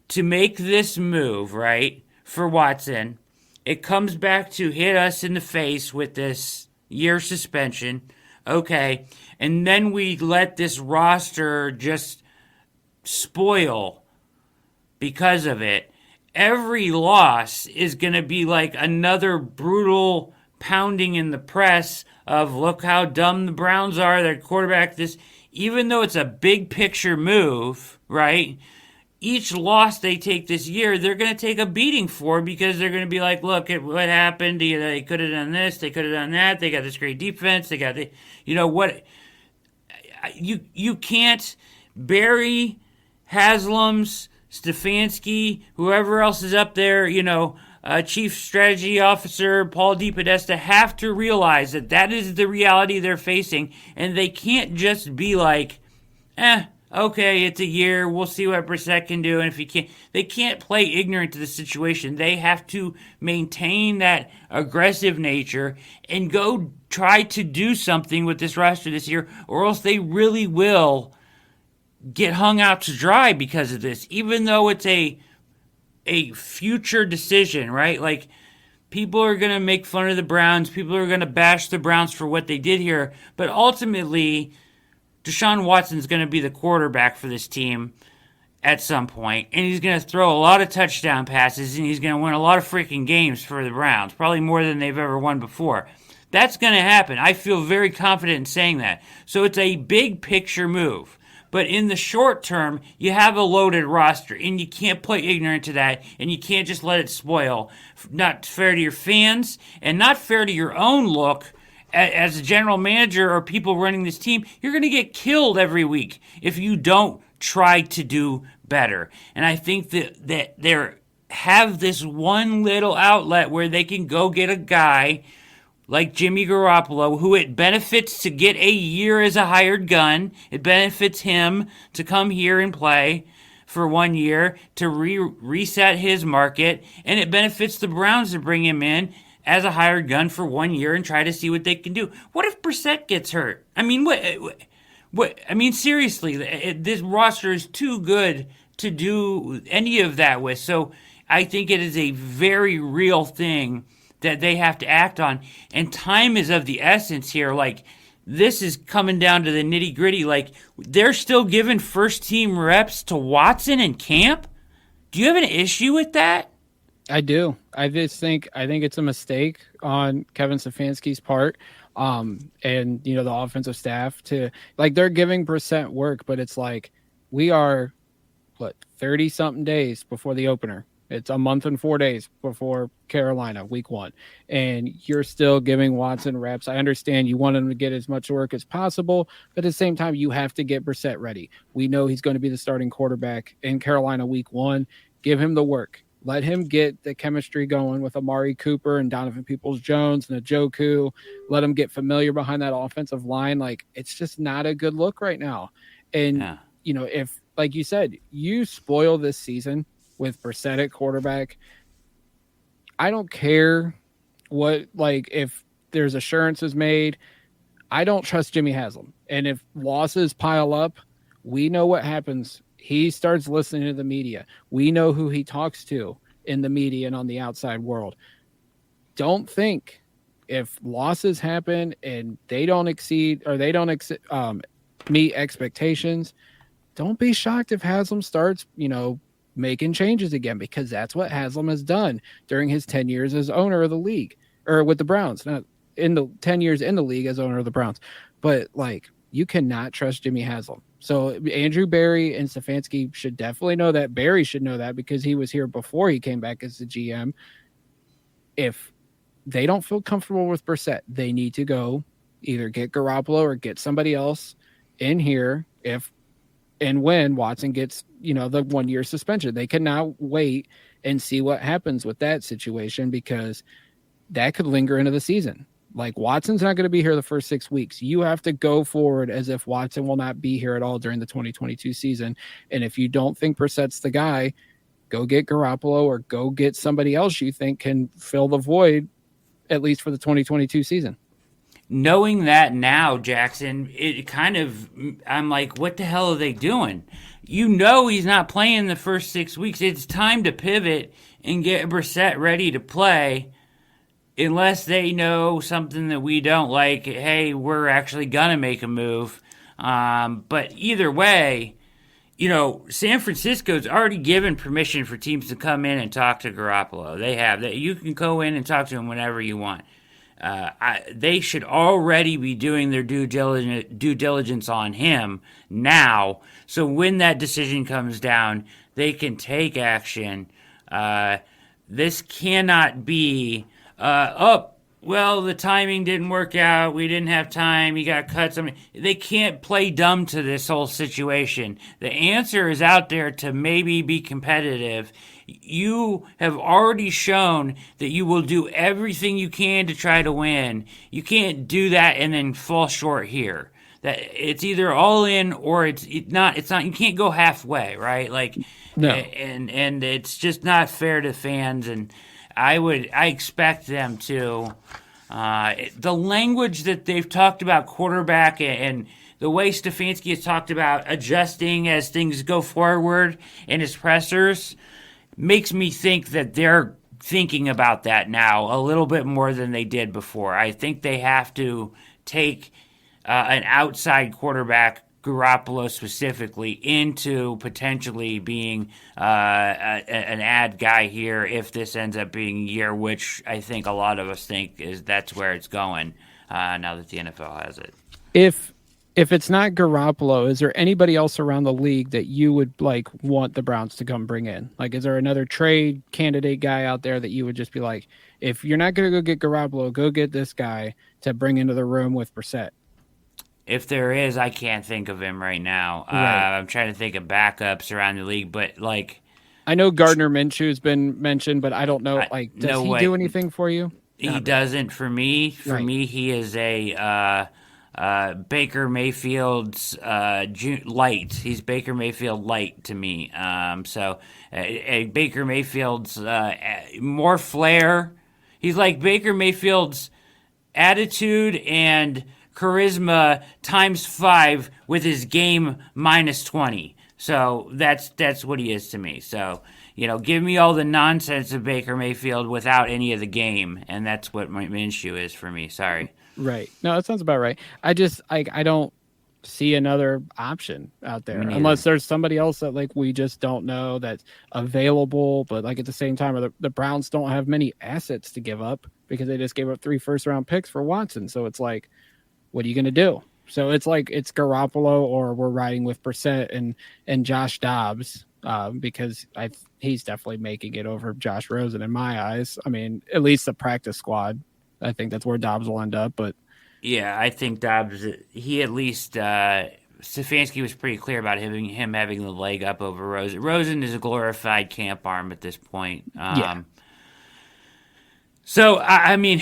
to make this move, right, for Watson. It comes back to hit us in the face with this year suspension. Okay. And then we let this roster just spoil because of it. Every loss is going to be like another brutal pounding in the press of, look how dumb the Browns are, their quarterback, this, even though it's a big picture move, right? Each loss they take this year, they're going to take a beating for, because they're going to be like, look at what happened. They could have done this. They could have done that. They got this great defense. They got the, what? You can't bury Haslam's, Stefanski, whoever else is up there, Chief Strategy Officer Paul DePodesta, have to realize that is the reality they're facing, and they can't just be like, okay, it's a year, we'll see what Brissett can do, and if he can't, they can't play ignorant to the situation. They have to maintain that aggressive nature and go try to do something with this roster this year, or else they really will get hung out to dry because of this, even though it's a future decision, right? Like, people are going to make fun of the Browns, people are going to bash the Browns for what they did here, but ultimately, Deshaun Watson is going to be the quarterback for this team at some point, and he's going to throw a lot of touchdown passes, and he's going to win a lot of freaking games for the Browns, probably more than they've ever won before. That's going to happen. I feel very confident in saying that. So it's a big picture move. But in the short term, you have a loaded roster, and you can't play ignorant to that, and you can't just let it spoil. Not fair to your fans, and not fair to your own look as a general manager or people running this team. You're going to get killed every week if you don't try to do better. And I think that they have this one little outlet where they can go get a guy like Jimmy Garoppolo, who it benefits to get a year as a hired gun. It benefits him to come here and play for 1 year to reset his market, and it benefits the Browns to bring him in as a hired gun for 1 year and try to see what they can do. What if Brissett gets hurt? I mean, what? I mean, seriously, this roster is too good to do any of that with. So I think it is a very real thing that they have to act on. And time is of the essence here. Like, this is coming down to the nitty gritty. Like, they're still giving first team reps to Watson in camp. Do you have an issue with that?
I do. I think it's a mistake on Kevin Stefanski's part. And the offensive staff to, like, they're giving Brissett work, but it's like, we are 30 something days before the opener. It's a month and 4 days before Carolina, week 1. And you're still giving Watson reps. I understand you want him to get as much work as possible, but at the same time, you have to get Brissett ready. We know he's going to be the starting quarterback in Carolina week 1. Give him the work. Let him get the chemistry going with Amari Cooper and Donovan Peoples-Jones and Njoku. Let him get familiar behind that offensive line. Like, it's just not a good look right now. And, if, like you said, you spoil this season with Brissett at quarterback, I don't care if there's assurances made. I don't trust Jimmy Haslam. And if losses pile up, we know what happens. He starts listening to the media. We know who he talks to in the media and on the outside world. Don't think if losses happen and they don't exceed or they don't meet expectations, don't be shocked if Haslam starts, making changes again, because that's what Haslam has done during his 10 years as owner of the league, or with the Browns, not in the 10 years in the league as owner of the Browns. But, like, you cannot trust Jimmy Haslam. So Andrew Barry and Stefanski should definitely know that. Barry should know that because he was here before he came back as the GM. If they don't feel comfortable with Brissett, they need to go either get Garoppolo or get somebody else in here if and when Watson gets, the 1 year suspension. They can now wait and see what happens with that situation because that could linger into the season. Like Watson's not going to be here the first 6 weeks. You have to go forward as if Watson will not be here at all during the 2022 season. And if you don't think Brissett's the guy, go get Garoppolo or go get somebody else you think can fill the void, at least for the 2022 season.
Knowing that now, Jackson, I'm like, what the hell are they doing? He's not playing the first 6 weeks. It's time to pivot and get Brissett ready to play. Unless they know something that we don't, like, hey, we're actually going to make a move. But either way, San Francisco's already given permission for teams to come in and talk to Garoppolo. They have. You can go in and talk to him whenever you want. They should already be doing their due diligence on him now. So when that decision comes down, they can take action. This cannot be... the timing didn't work out. We didn't have time. He got cut. They can't play dumb to this whole situation. The answer is out there to maybe be competitive. You have already shown that you will do everything you can to try to win. You can't do that and then fall short here. That it's either all in or it's not. It's not. You can't go halfway, right? Like, no. And it's just not fair to fans. And I expect them to, the language that they've talked about quarterback and the way Stefanski has talked about adjusting as things go forward in his pressers makes me think that they're thinking about that now a little bit more than they did before. I think they have to take an outside quarterback, Garoppolo specifically, into potentially being an ad guy here if this ends up being a year, which I think a lot of us think that's where it's going now that the NFL has it.
If it's not Garoppolo, is there anybody else around the league that you would want the Browns to come bring in? Like, is there another trade candidate guy out there that you would just be like, if you're not going to go get Garoppolo, go get this guy to bring into the room with Brissett?
If there is, I can't think of him right now.
Right.
I'm trying to think of backups around the league, but
I know Gardner Minshew's been mentioned, but I don't know. Does he do anything for you?
He doesn't for me. For me, he is a Baker Mayfield's light. He's Baker Mayfield light to me. So Baker Mayfield's more flair. He's like Baker Mayfield's attitude and charisma times 5 with his game minus 20. So that's what he is to me. So, give me all the nonsense of Baker Mayfield without any of the game, and that's what Minshew is for me. Sorry.
Right. No, that sounds about right. I just I don't see another option out there unless there's somebody else that we just don't know that's available. But at the same time, the Browns don't have many assets to give up because they just gave up 3 first-round picks for Watson. So it's what are you going to do? So it's it's Garoppolo or we're riding with Brissett and Josh Dobbs because he's definitely making it over Josh Rosen in my eyes. I mean, at least the practice squad. I think that's where Dobbs will end up. But
yeah, I think Dobbs, he at least Stefanski was pretty clear about him having the leg up over Rosen. Rosen is a glorified camp arm at this point.
Yeah.
So, I mean...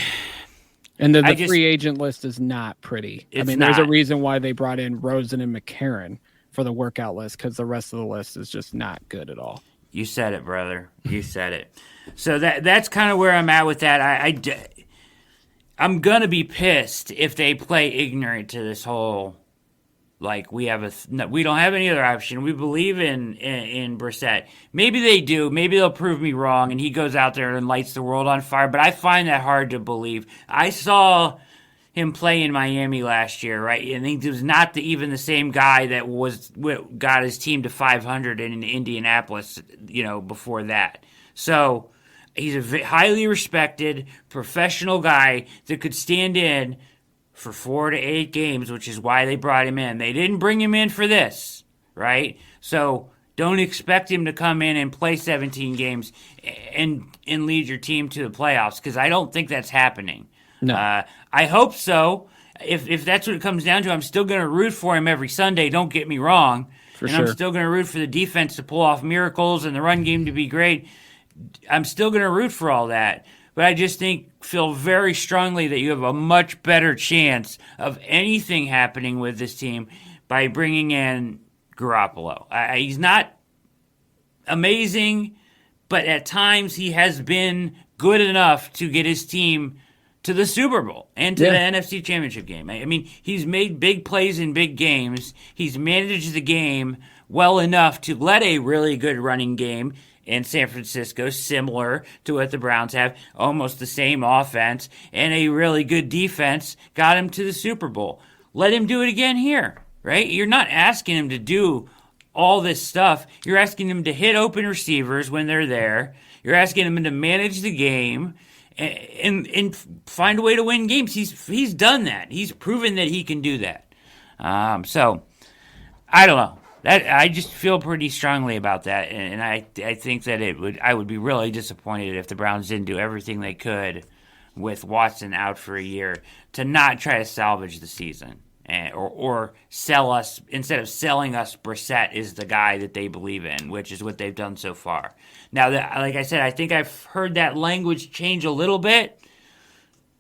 And the free agent list is not pretty. There's a reason why they brought in Rosen and McCarron for the workout list because the rest of the list is just not good at all.
You said it, brother. You said it. So that's kind of where I'm at with that. I'm going to be pissed if they play ignorant to this whole, we don't have any other option. We believe in Brissett. Maybe they do. Maybe they'll prove me wrong and he goes out there and lights the world on fire. But I find that hard to believe. I saw him play in Miami last year, right? And he was not even the same guy that got his team to 500 in Indianapolis, before that. So he's a highly respected professional guy that could stand in for 4 to 8 games, which is why they brought him in. They didn't bring him in for this, right? So don't expect him to come in and play 17 games and lead your team to the playoffs, because I don't think that's happening.
No.
I hope so. If that's what it comes down to, I'm still going to root for him every Sunday. Don't get me wrong.
For sure.
I'm still going to root for the defense to pull off miracles and the run game to be great. I'm still going to root for all that. But I just feel very strongly that you have a much better chance of anything happening with this team by bringing in Garoppolo. He's not amazing, but at times he has been good enough to get his team to the Super Bowl and to the NFC Championship game. I mean, he's made big plays in big games. He's managed the game well enough to let a really good running game in San Francisco, similar to what the Browns have, almost the same offense, and a really good defense, got him to the Super Bowl. Let him do it again here, right? You're not asking him to do all this stuff. You're asking him to hit open receivers when they're there. You're asking him to manage the game and find a way to win games. He's done that. He's proven that he can do that. So I don't know. I just feel pretty strongly about that, and I think that I would be really disappointed if the Browns didn't do everything they could with Watson out for a year to not try to salvage the season, or sell us, instead of selling us, Brissett is the guy that they believe in, which is what they've done so far. Now, like I said, I think I've heard that language change a little bit.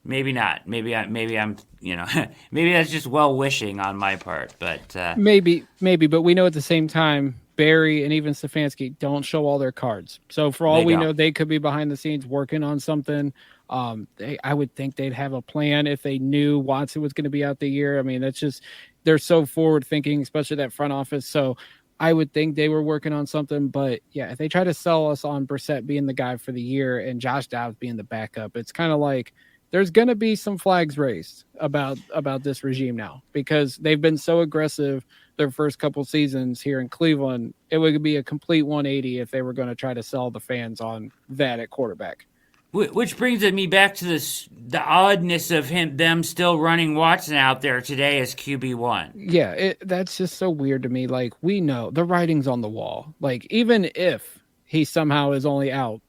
Maybe not. Maybe I'm maybe that's just well wishing on my part. But
maybe. But we know at the same time, Barry and even Stefanski don't show all their cards. So for all we know, they could be behind the scenes working on something. I would think they'd have a plan if they knew Watson was going to be out the year. I mean, that's just, they're so forward thinking, especially that front office. So I would think they were working on something. But yeah, if they try to sell us on Brissett being the guy for the year and Josh Dobbs being the backup, it's kind of like, there's going to be some flags raised about this regime now, because they've been so aggressive their first couple seasons here in Cleveland. It would be a complete 180 if they were going to try to sell the fans on that at quarterback.
Which brings me back to the oddness of them still running Watson out there today as QB1.
Yeah, that's just so weird to me. Like, we know the writing's on the wall. Like, even if he somehow is only out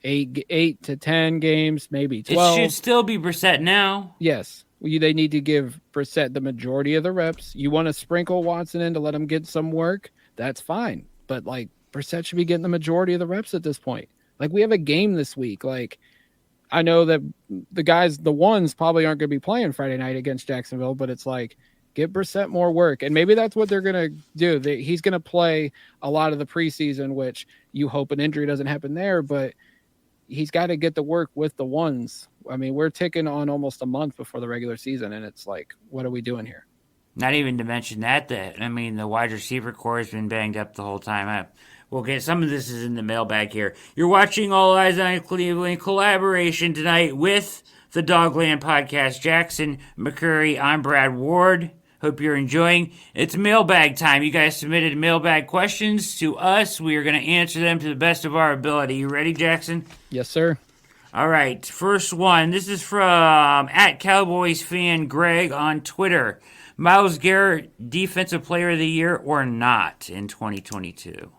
8 to 10 games, maybe 12.
It should still be Brissett now.
Yes. They need to give Brissett the majority of the reps. You want to sprinkle Watson in to let him get some work? That's fine. But, like, Brissett should be getting the majority of the reps at this point. Like, we have a game this week. Like, I know that the ones probably aren't going to be playing Friday night against Jacksonville, but it's like, get Brissett more work. And maybe that's what they're going to do. He's going to play a lot of the preseason, which you hope an injury doesn't happen there, but he's got to get the work with the ones. I mean, we're ticking on almost a month before the regular season, and it's like, what are we doing here?
Not even to mention the wide receiver core has been banged up the whole time. We'll get some of this is in the mailbag here. You're watching All Eyez on Cleveland collaboration tonight with the Dogland Podcast. Jackson McCurry, I'm Brad Ward. Hope you're enjoying. It's mailbag time. You guys submitted mailbag questions to us. We are going to answer them to the best of our ability. You ready, Jackson?
Yes, sir.
All right. First one. This is from @CowboysFan Greg on Twitter. Myles Garrett, Defensive Player of the Year or not in 2022?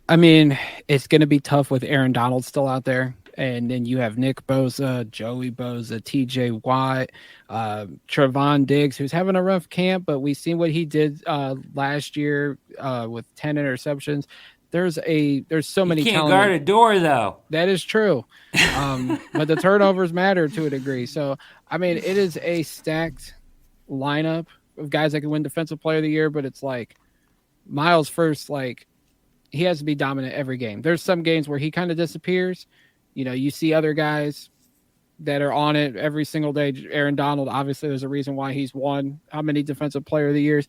I mean, it's going to be tough with Aaron Donald still out there. And then you have Nick Bosa, Joey Bosa, TJ Watt, Trevon Diggs, who's having a rough camp, but we've seen what he did last year with 10 interceptions. There's so many.
You can't guard a door, though.
That is true. But the turnovers matter to a degree. So, I mean, it is a stacked lineup of guys that can win Defensive Player of the Year, but it's like Myles first, like, he has to be dominant every game. There's some games where he kind of disappears. You know, you see other guys that are on it every single day. Aaron Donald, obviously, there's a reason why he's won how many Defensive Player of the Years.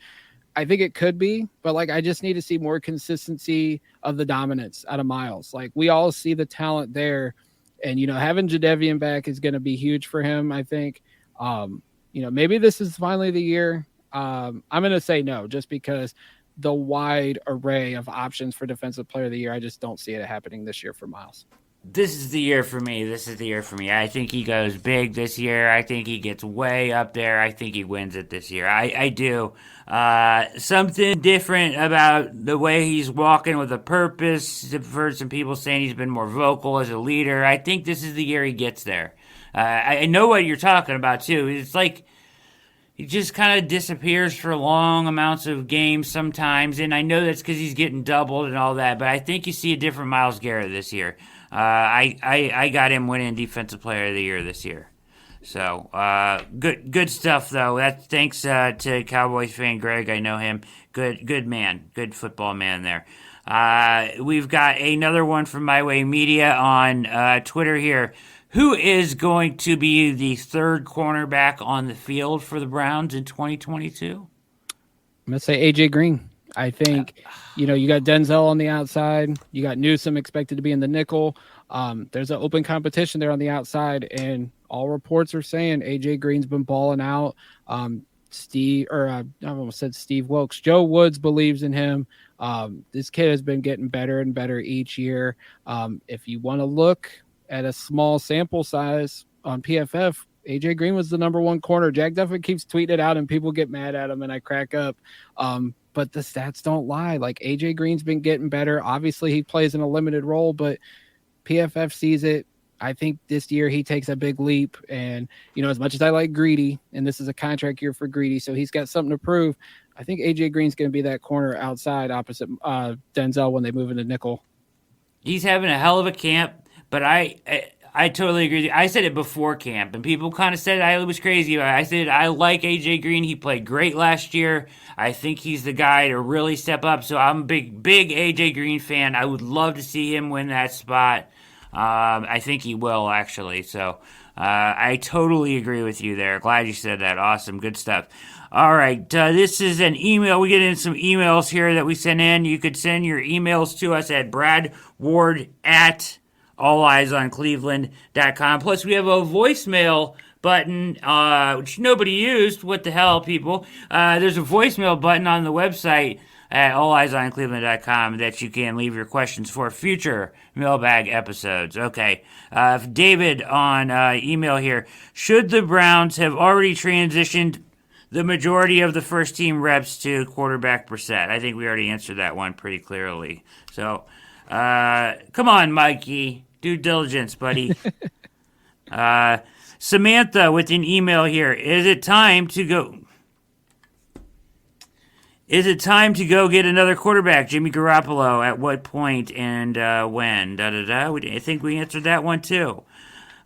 I think it could be, but, like, I just need to see more consistency of the dominance out of Myles. Like, we all see the talent there, and, you know, having Jadeveon back is going to be huge for him, I think. You know, maybe this is finally the year. I'm going to say no, just because the wide array of options for Defensive Player of the Year, I just don't see it happening this year for Myles.
This is the year for me. I think he goes big this year. I think he gets way up there. I think he wins it this year. I do. Something different about the way he's walking with a purpose. I've heard some people saying he's been more vocal as a leader. I think this is the year he gets there. I know what you're talking about, too. It's like he just kind of disappears for long amounts of games sometimes, and I know that's because he's getting doubled and all that, but I think you see a different Myles Garrett this year. I got him winning Defensive Player of the Year this year. So good stuff though. Thanks to Cowboys fan Greg. I know him. Good man. Good football man there. We've got another one from My Way Media on Twitter here. Who is going to be the third cornerback on the field for the Browns in 2022?
I'm gonna say AJ Green. I think, you got Denzel on the outside. You got Newsome expected to be in the nickel. There's an open competition there on the outside, and all reports are saying AJ Green's been balling out. I almost said Steve Wilkes. Joe Woods believes in him. This kid has been getting better and better each year. If you want to look at a small sample size on PFF, AJ Green was the number one corner. Jack Duffin keeps tweeting it out, and people get mad at him, and I crack up. But the stats don't lie. Like, AJ Green's been getting better. Obviously, he plays in a limited role, but PFF sees it. I think this year he takes a big leap. And, as much as I like Greedy, and this is a contract year for Greedy, so he's got something to prove, I think AJ Green's going to be that corner outside opposite Denzel when they move into nickel.
He's having a hell of a camp, but I totally agree with you. I said it before camp, and people kind of said I was crazy. I said I like AJ Green. He played great last year. I think he's the guy to really step up. So I'm a big AJ Green fan. I would love to see him win that spot. I think he will, actually. So I totally agree with you there. Glad you said that. Awesome. Good stuff. All right. This is an email. We get in some emails here that we sent in. You could send your emails to us at bradward@alleyesOnCleveland.com. Plus, we have a voicemail button, which nobody used. What the hell, people? There's a voicemail button on the website at alleyesOnCleveland.com that you can leave your questions for future mailbag episodes. Okay. David on email here. Should the Browns have already transitioned the majority of the first team reps to quarterback Brissett? I think we already answered that one pretty clearly. So, come on, Mikey. Due diligence, buddy. Samantha with an email here. Is it time to go get another quarterback? Jimmy Garoppolo, at what point and when? I think we answered that one too.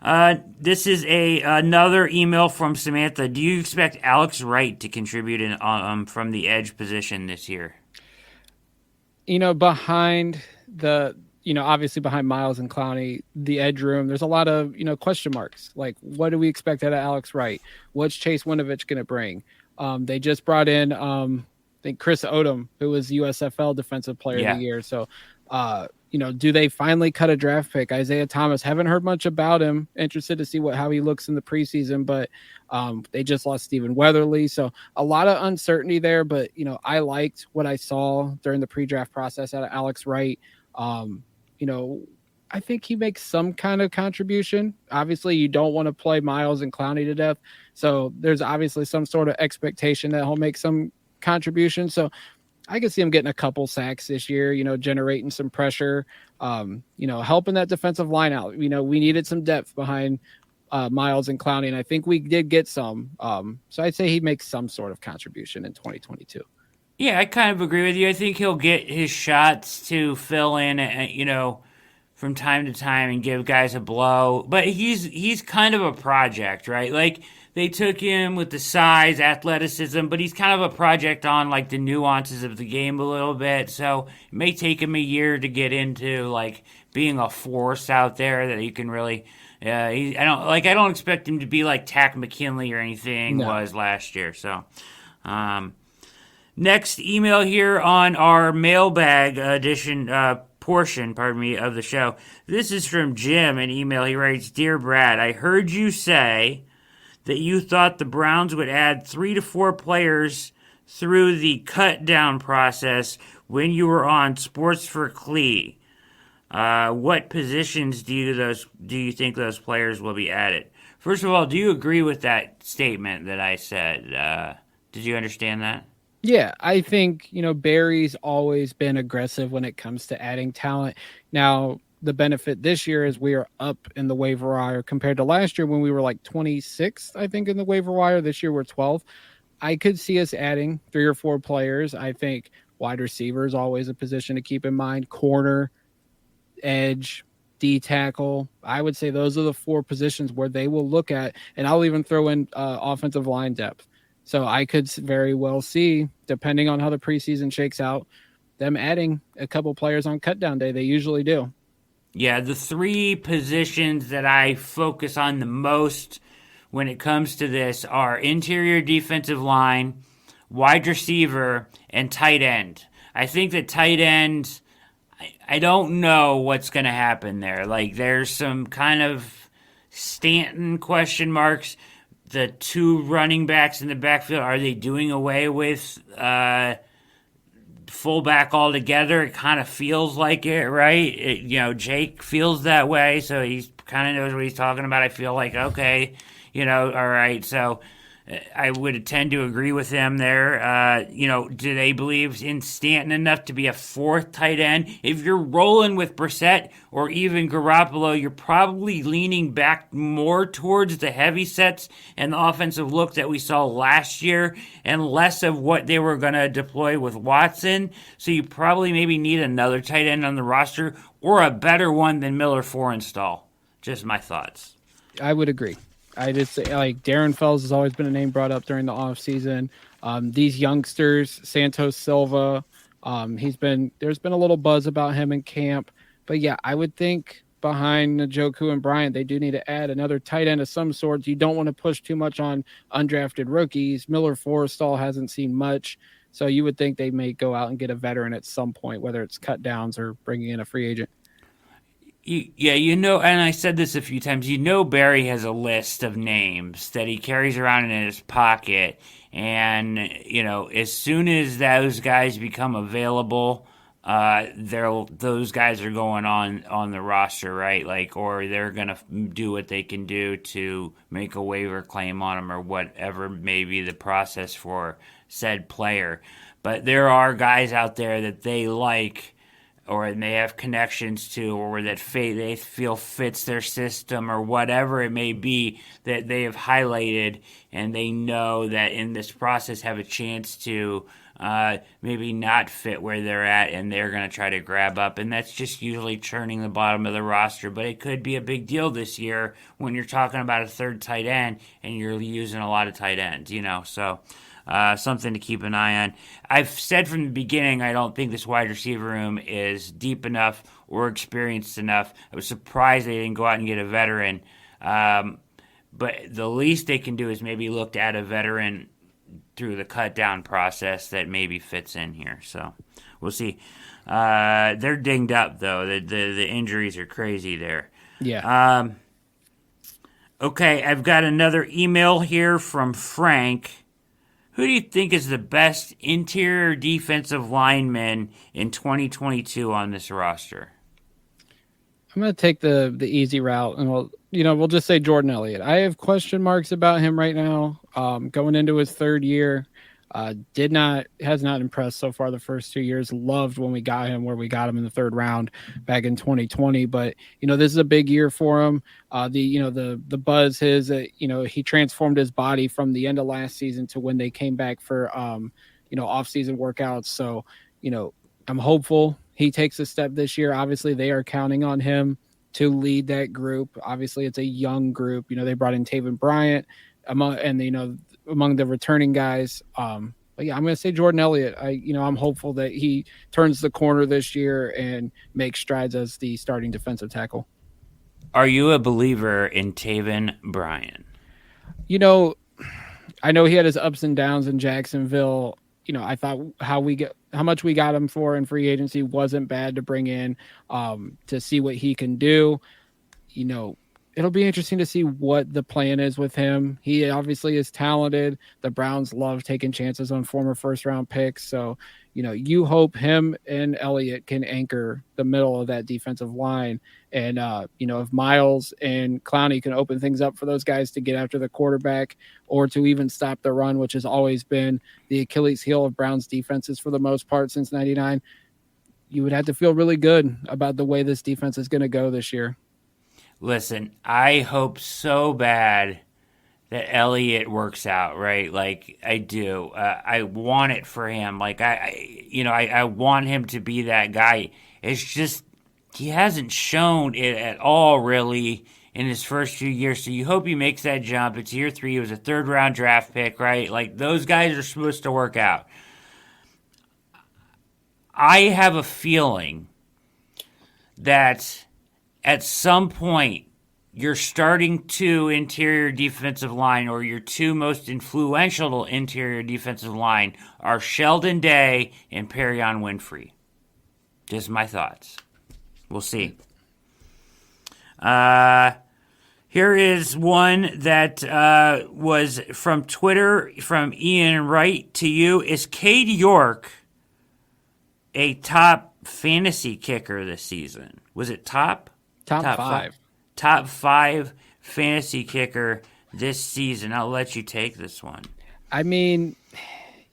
This is another email from Samantha. Do you expect Alex Wright to contribute from the edge position this year?
Behind obviously behind Miles and Clowney, the edge room, there's a lot of, question marks. Like, what do we expect out of Alex Wright? What's Chase Winovich going to bring? They just brought in, I think, Chris Odom, who was USFL Defensive Player of the Year. So, do they finally cut a draft pick? Isaiah Thomas, haven't heard much about him. Interested to see how he looks in the preseason, but they just lost Stephen Weatherly. So a lot of uncertainty there, but, I liked what I saw during the pre-draft process out of Alex Wright. I think he makes some kind of contribution. Obviously, you don't want to play Miles and Clowney to death. So there's obviously some sort of expectation that he'll make some contribution. So I can see him getting a couple sacks this year, generating some pressure, helping that defensive line out. We needed some depth behind Miles and Clowney, and I think we did get some. So I'd say he makes some sort of contribution in 2022.
Yeah, I kind of agree with you. I think he'll get his shots to fill in, from time to time and give guys a blow. But he's kind of a project, right? Like, they took him with the size, athleticism, but he's kind of a project on, like, the nuances of the game a little bit. So it may take him a year to get into, like, being a force out there that you can really. I don't expect him to be like Tack McKinley or anything was last year. So. Next email here on our mailbag edition portion, of the show. This is from Jim, an email. He writes, Dear Brad, I heard you say that you thought the Browns would add 3 to 4 players through the cut down process when you were on Sports for Clee. What positions do you think those players will be added? First of all, do you agree with that statement that I said? Did you understand that?
Yeah, I think, Barry's always been aggressive when it comes to adding talent. Now, the benefit this year is we are up in the waiver wire compared to last year when we were like 26th, I think, in the waiver wire. This year we're 12th. I could see us adding 3 or 4 players. I think wide receiver is always a position to keep in mind. Corner, edge, D tackle. I would say those are the 4 positions where they will look at, and I'll even throw in offensive line depth. So I could very well see, depending on how the preseason shakes out, them adding a couple players on cutdown day. They usually do.
Yeah, the 3 positions that I focus on the most when it comes to this are interior defensive line, wide receiver, and tight end. I think that tight end, I don't know what's going to happen there. Like, there's some kind of Stanton question marks. The 2 running backs in the backfield, are they doing away with fullback altogether? It kind of feels like it, right? Jake feels that way, so he kind of knows what he's talking about. I feel like, okay, all right. So I would tend to agree with them there. Do they believe in Stanton enough to be a 4th tight end? If you're rolling with Brissett or even Garoppolo, you're probably leaning back more towards the heavy sets and the offensive look that we saw last year and less of what they were going to deploy with Watson. So you probably maybe need another tight end on the roster or a better one than Miller Forrenstall. Just my thoughts.
I would agree. I just say, like, Darren Fells has always been a name brought up during the offseason. These youngsters, Santos Silva, there's been a little buzz about him in camp. But yeah, I would think behind Njoku and Bryant, they do need to add another tight end of some sort. You don't want to push too much on undrafted rookies. Miller Forrestal hasn't seen much. So you would think they may go out and get a veteran at some point, whether it's cut downs or bringing in a free agent.
And I said this a few times, Barry has a list of names that he carries around in his pocket. And, as soon as those guys become available, those guys are going on the roster, right? Like, or they're going to do what they can do to make a waiver claim on them or whatever may be the process for said player. But there are guys out there that they like, or they have connections to, or that they feel fits their system, or whatever it may be that they have highlighted, and they know that in this process have a chance to maybe not fit where they're at, and they're going to try to grab up. And that's just usually churning the bottom of the roster. But it could be a big deal this year when you're talking about a 3rd tight end and you're using a lot of tight ends, So something to keep an eye on. I've said from the beginning, I don't think this wide receiver room is deep enough or experienced enough. I was surprised they didn't go out and get a veteran. But the least they can do is maybe look at a veteran through the cut down process that maybe fits in here. So we'll see. They're dinged up, though. The injuries are crazy there.
Yeah.
Okay, I've got another email here from Frank. Who do you think is the best interior defensive lineman in 2022 on this roster?
I'm going to take the easy route, and we'll just say Jordan Elliott. I have question marks about him right now. Going into his 3rd year, has not impressed so far the first 2 years. Loved when we got him, where we got him in the 3rd round back in 2020. But this is a big year for him. The buzz is that he transformed his body from the end of last season to when they came back for off-season workouts. So I'm hopeful he takes a step this year. Obviously, they are counting on him to lead that group. Obviously, it's a young group. They brought in Taven Bryant among the returning guys. But yeah, I'm going to say Jordan Elliott. I'm hopeful that he turns the corner this year and makes strides as the starting defensive tackle.
Are you a believer in Taven Bryant?
I know he had his ups and downs in Jacksonville. I thought how much we got him for in free agency wasn't bad to bring in to see what he can do. It'll be interesting to see what the plan is with him. He obviously is talented. The Browns love taking chances on former 1st-round picks. So, you hope him and Elliott can anchor the middle of that defensive line. And, if Miles and Clowney can open things up for those guys to get after the quarterback or to even stop the run, which has always been the Achilles heel of Browns defenses for the most part since 99, you would have to feel really good about the way this defense is going to go this year.
Listen, I hope so bad that Elliott works out, right? Like, I do. I want it for him. Like, I want him to be that guy. It's just he hasn't shown it at all, really, in his first few years. So you hope he makes that jump. It's year 3. He was a 3rd-round draft pick, right? Like, those guys are supposed to work out. I have a feeling that at some point, your starting 2 interior defensive line or your 2 most influential interior defensive line are Sheldon Day and Perion Winfrey. Just my thoughts. We'll see. Here is one that was from Twitter from Ian Wright to you. Is Cade York a top fantasy kicker this season? Was it top?
Top 5.
Top 5 fantasy kicker this season. I'll let you take this one.
I mean,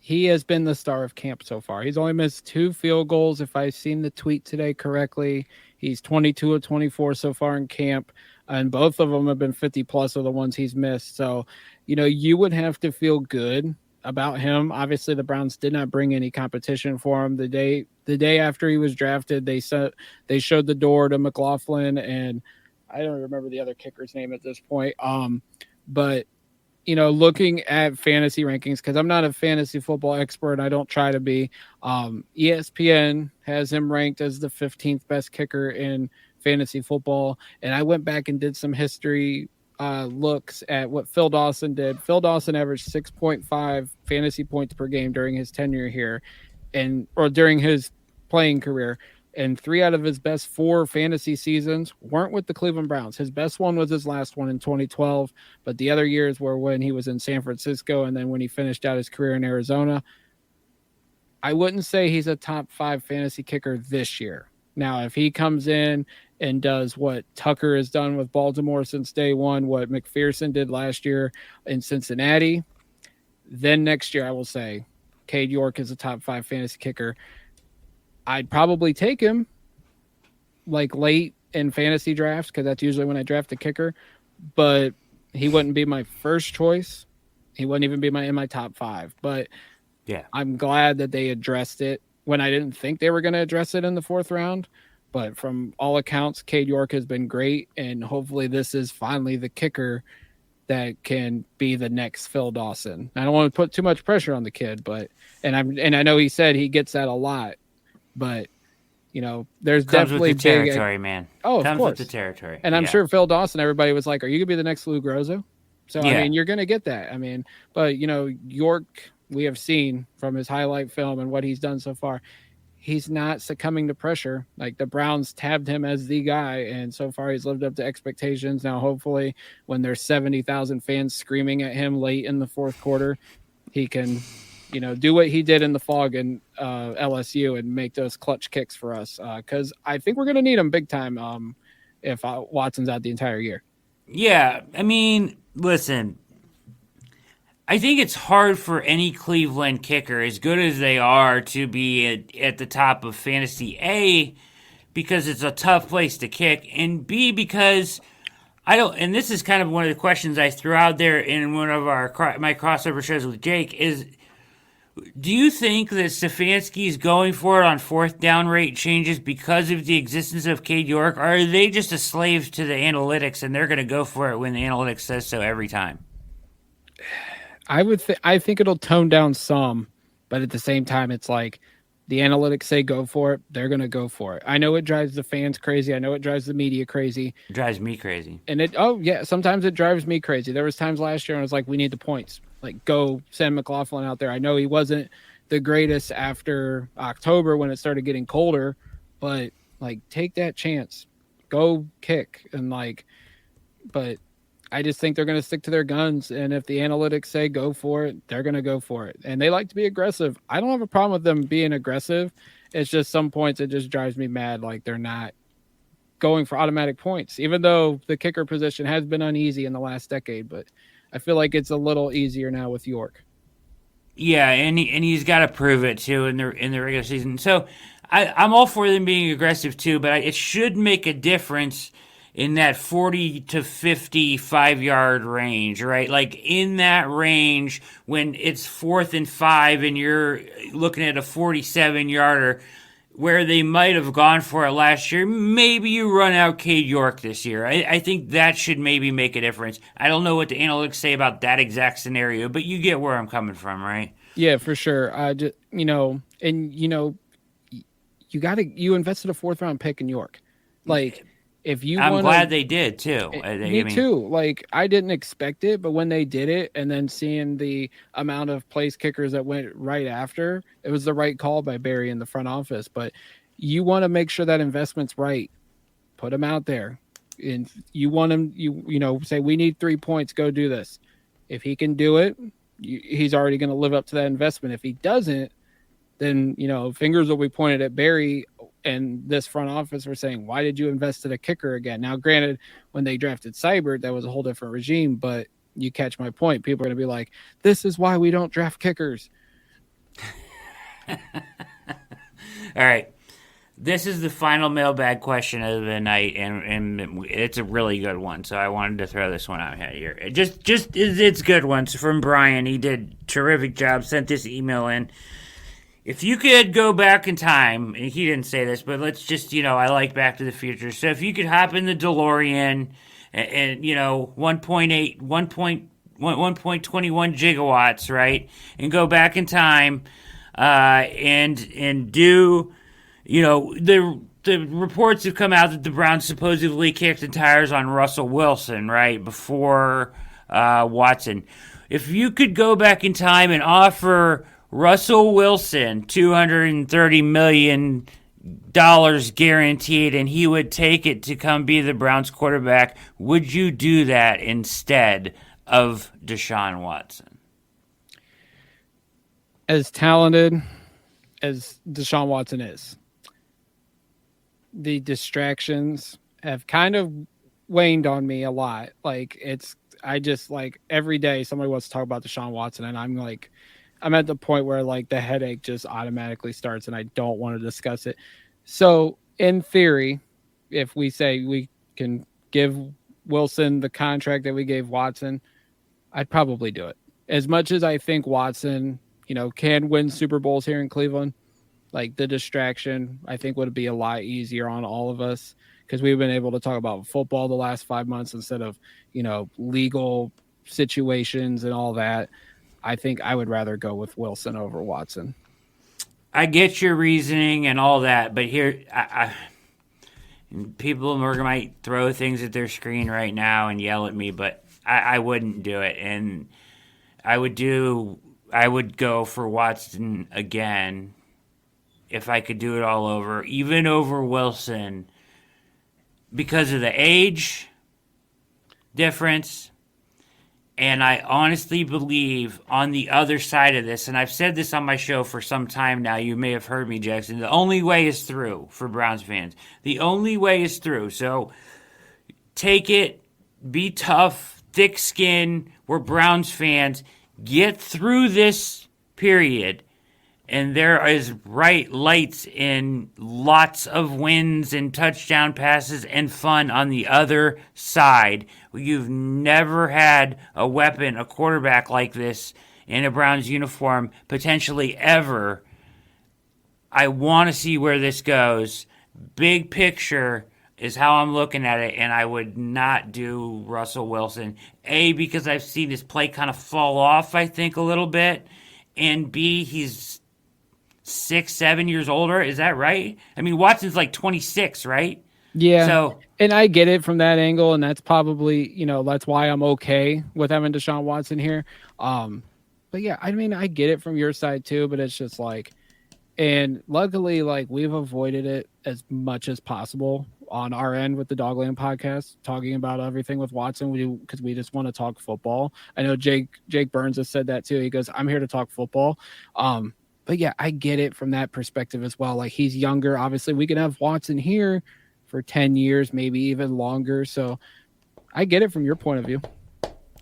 he has been the star of camp so far. He's only missed 2 field goals, if I've seen the tweet today correctly. He's 22 of 24 so far in camp, and both of them have been 50-plus of the ones he's missed. So, you would have to feel good about him. Obviously, the Browns did not bring any competition for him. The day after he was drafted, they showed the door to McLaughlin, and I don't remember the other kicker's name at this point. But looking at fantasy rankings, because I'm not a fantasy football expert, I don't try to be. ESPN has him ranked as the 15th best kicker in fantasy football, and I went back and did some history looks at what Phil Dawson did. Phil Dawson averaged 6.5 fantasy points per game during his tenure here, or during his playing career. And 3 out of his best 4 fantasy seasons weren't with the Cleveland Browns. His best one was his last one in 2012, but the other years were when he was in San Francisco and then when he finished out his career in Arizona. I wouldn't say he's a top 5 fantasy kicker this year. Now, if he comes in and does what Tucker has done with Baltimore since day one, what McPherson did last year in Cincinnati, then next year I will say Cade York is a top 5 fantasy kicker. I'd probably take him like late in fantasy drafts because that's usually when I draft a kicker, but he wouldn't be my first choice. He wouldn't even be in my top 5, but
yeah,
I'm glad that they addressed it when I didn't think they were going to address it in the 4th round. But from all accounts, Cade York has been great, and hopefully this is finally the kicker that can be the next Phil Dawson. I don't want to put too much pressure on the kid, but and I know he said he gets that a lot. But, there's definitely
with the territory, man.
Oh, of
Comes
course.
with the territory.
And I'm sure Phil Dawson, everybody was like, are you going to be the next Lou Groza? So,
yeah.
I mean, you're going to get that. I mean, but, York, we have seen from his highlight film and what he's done so far, he's not succumbing to pressure. Like, the Browns tabbed him as the guy, and so far he's lived up to expectations. Now, hopefully, when there's 70,000 fans screaming at him late in the 4th quarter, he can do what he did in the fog in LSU and make those clutch kicks for us. Because I think we're going to need him big time if Watson's out the entire year.
Yeah, I mean, listen, I think it's hard for any Cleveland kicker, as good as they are, to be at the top of fantasy, A, because it's a tough place to kick, and B, because and this is kind of one of the questions I threw out there in one of my crossover shows with Jake, is do you think that Stefanski's going for it on 4th down rate changes because of the existence of Cade York, or are they just a slave to the analytics and they're going to go for it when the analytics says so every time?
I think it'll tone down some, but at the same time, it's like the analytics say go for it. They're going to go for it. I know it drives the fans crazy. I know it drives the media crazy.
It drives me crazy.
And sometimes it drives me crazy. There was times last year and I was like, we need the points. Like, go send McLaughlin out there. I know he wasn't the greatest after October when it started getting colder, but take that chance. Go kick. And but I just think they're going to stick to their guns. And if the analytics say go for it, they're going to go for it. And they like to be aggressive. I don't have a problem with them being aggressive. It's just some points it just drives me mad. Like they're not going for automatic points, even though the kicker position has been uneasy in the last decade. But I feel like it's a little easier now with York.
Yeah, and he's got to prove it too in the regular season. So I'm all for them being aggressive too, but it should make a difference in that 40 to 55 yard range, right? Like in that range when it's 4th and 5 and you're looking at a 47 yarder where they might have gone for it last year, maybe you run out Cade York this year. I think that should maybe make a difference. I don't know what the analytics say about that exact scenario, but you get where I'm coming from, right?
Yeah, for sure. You invested a 4th round pick in York. Like, if you
I'm glad they did too.
Me too. Like, I didn't expect it, but when they did it, and then seeing the amount of place kickers that went right after, it was the right call by Barry in the front office. But you want to make sure that investment's right. Put him out there, and you want him. Say we need 3 points. Go do this. If he can do it, he's already going to live up to that investment. If he doesn't, then fingers will be pointed at Barry and this front office for saying, why did you invest in a kicker again? Now, granted, when they drafted Seibert, that was a whole different regime, but you catch my point. People are going to be like, this is why we don't draft kickers.
All right. This is the final mailbag question of the night, and it's a really good one, so I wanted to throw this one out here. It's good ones from Brian. He did a terrific job, sent this email in. If you could go back in time, and he didn't say this, but let's just, I like Back to the Future. So if you could hop in the DeLorean and 1.21 gigawatts, right, and go back in time and do, the reports have come out that the Browns supposedly kicked the tires on Russell Wilson, right, before Watson. If you could go back in time and offer Russell Wilson $230 million guaranteed, and he would take it to come be the Browns quarterback, would you do that instead of Deshaun Watson?
As talented as Deshaun Watson is, the distractions have kind of waned on me a lot. Like I just like every day somebody wants to talk about Deshaun Watson, and I'm at the point where like the headache just automatically starts and I don't want to discuss it. So in theory, if we say we can give Wilson the contract that we gave Watson, I'd probably do it. As much as I think Watson, can win Super Bowls here in Cleveland, like the distraction, I think would be a lot easier on all of us because we've been able to talk about football the last 5 months instead of, legal situations and all that. I think I would rather go with Wilson over Watson.
I get your reasoning and all that, but here, people might throw things at their screen right now and yell at me, but I wouldn't do it. And I would go for Watson again if I could do it all over, even over Wilson, because of the age difference. And I honestly believe on the other side of this, and I've said this on my show for some time now, you may have heard me, Jackson, the only way is through for Browns fans. The only way is through. So take it, be tough, thick skin. We're Browns fans. Get through this period. And there is bright lights and lots of wins and touchdown passes and fun on the other side. You've never had a weapon, a quarterback like this in a Browns uniform, potentially ever. I want to see where this goes. Big picture is how I'm looking at it, and I would not do Russell Wilson. A, because I've seen his play kind of fall off, I think, a little bit. And B, he's 6-7 years older. Is that right? I mean, Watson's like 26, right?
Yeah.
So,
and I get it from that angle, and that's probably, that's why I'm okay with having Deshaun Watson here. But yeah, I mean, I get it from your side too, but it's just like, and luckily, like we've avoided it as much as possible on our end with the Dogland podcast, talking about everything with Watson. Because we just want to talk football. I know Jake Burns has said that too. He goes, "I'm here to talk football." But yeah, I get it from that perspective as well. Like, he's younger. Obviously, we can have Watson here for 10 years, maybe even longer. So I get it from your point of view.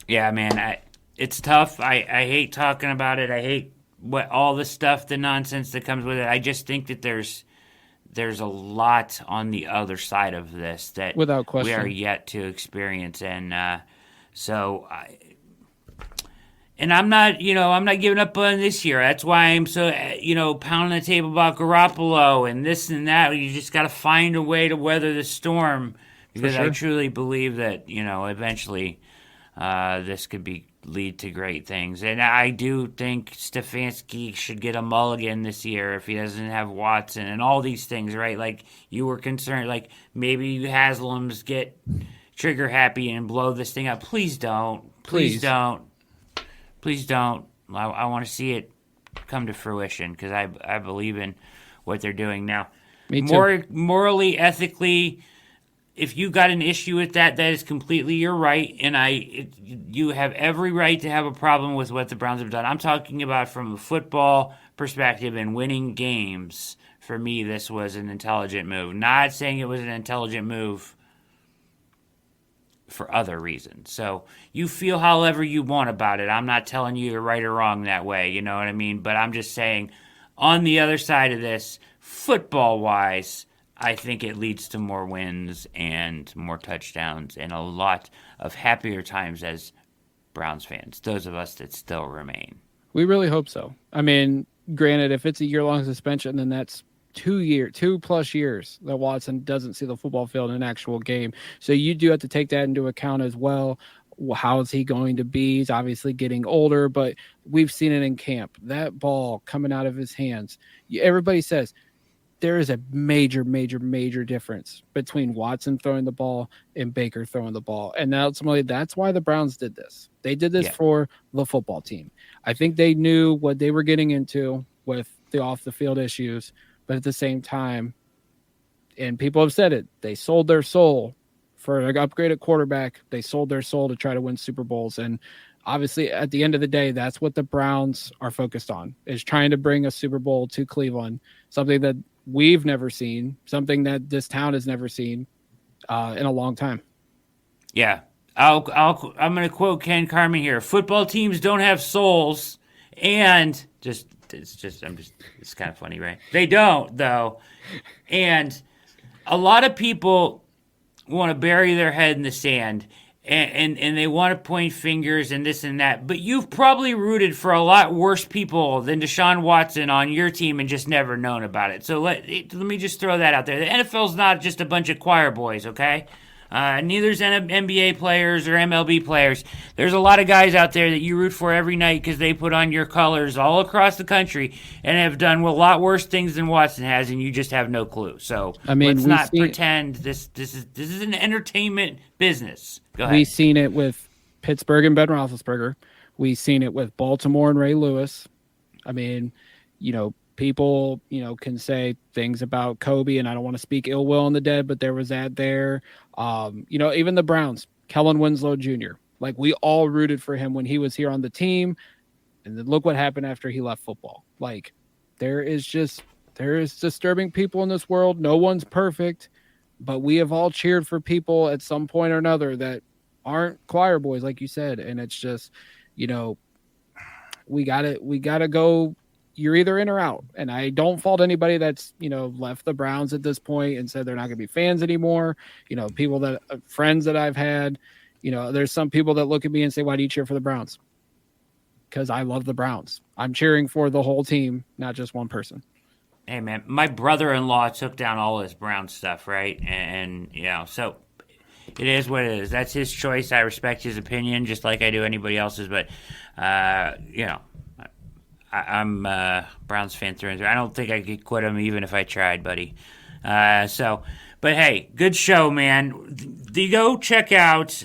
Yeah, man, it's tough. I hate talking about it. I hate all the stuff, the nonsense that comes with it. I just think that there's a lot on the other side of this that
without question
we are yet to experience, and I'm not giving up on this year. That's why I'm so pounding the table about Garoppolo and this and that. You just got to find a way to weather the storm, because
sure.
I truly believe that eventually this could lead to great things. And I do think Stefanski should get a mulligan this year if he doesn't have Watson and all these things, right? Like, you were concerned, like, maybe Haslam's get trigger happy and blow this thing up. Please don't. Please don't. Please don't. I want to see it come to fruition, because I believe in what they're doing now.
Me too.
Morally, ethically, if you got an issue with that is completely your right, and you have every right to have a problem with what the Browns have done. I'm talking about from a football perspective and winning games. For me, this was an intelligent move. Not saying it was an intelligent move for other reasons. So you feel however you want about it. I'm not telling you you're right or wrong that way, you know what I mean? But I'm just saying, on the other side of this, football-wise, I think it leads to more wins and more touchdowns and a lot of happier times as Browns fans, those of us that still remain.
We really hope so. I mean, granted, if it's a year-long suspension, then that's 2+ years that Watson doesn't see the football field in an actual game. So you do have to take that into account as well. How is he going to be? He's obviously getting older, but we've seen it in camp. That ball coming out of his hands. Everybody says there is a major, major, major difference between Watson throwing the ball and Baker throwing the ball. And ultimately, that's why the Browns did this. They did this for the football team. I think they knew what they were getting into with the off-the-field issues. But at the same time, and people have said it, they sold their soul for an upgraded quarterback. They sold their soul to try to win Super Bowls. And obviously, at the end of the day, that's what the Browns are focused on, is trying to bring a Super Bowl to Cleveland, something that we've never seen, something that this town has never seen in a long time.
Yeah. I'm going to quote Ken Carmen here. Football teams don't have souls, and it's kind of funny, right? They don't, though. And a lot of people want to bury their head in the sand, and they want to point fingers and this and that. But you've probably rooted for a lot worse people than Deshaun Watson on your team and just never known about it. So let me just throw that out there. The NFL's not just a bunch of choir boys, okay? Neither's NBA players or MLB players. There's a lot of guys out there that you root for every night because they put on your colors all across the country and have done a lot worse things than Watson has, and you just have no clue. So let's not pretend this is an entertainment business. Go ahead.
We've seen it with Pittsburgh and Ben Roethlisberger. We've seen it with Baltimore and Ray Lewis. I mean, people, can say things about Kobe, and I don't want to speak ill will on the dead, but there was that there. Even the Browns, Kellen Winslow Jr. Like, we all rooted for him when he was here on the team, and then look what happened after he left football. Like, there is disturbing people in this world. No one's perfect, but we have all cheered for people at some point or another that aren't choir boys, like you said. And it's just, we gotta go. You're either in or out. And I don't fault anybody that's, left the Browns at this point and said they're not going to be fans anymore. People friends that I've had, there's some people that look at me and say, why do you cheer for the Browns? Because I love the Browns. I'm cheering for the whole team, not just one person.
Hey, man, my brother-in-law took down all this Brown stuff, right? And so it is what it is. That's his choice. I respect his opinion just like I do anybody else's. But, I'm a Browns fan through and through. I don't think I could quit him even if I tried, buddy. But hey, good show, man. Go check out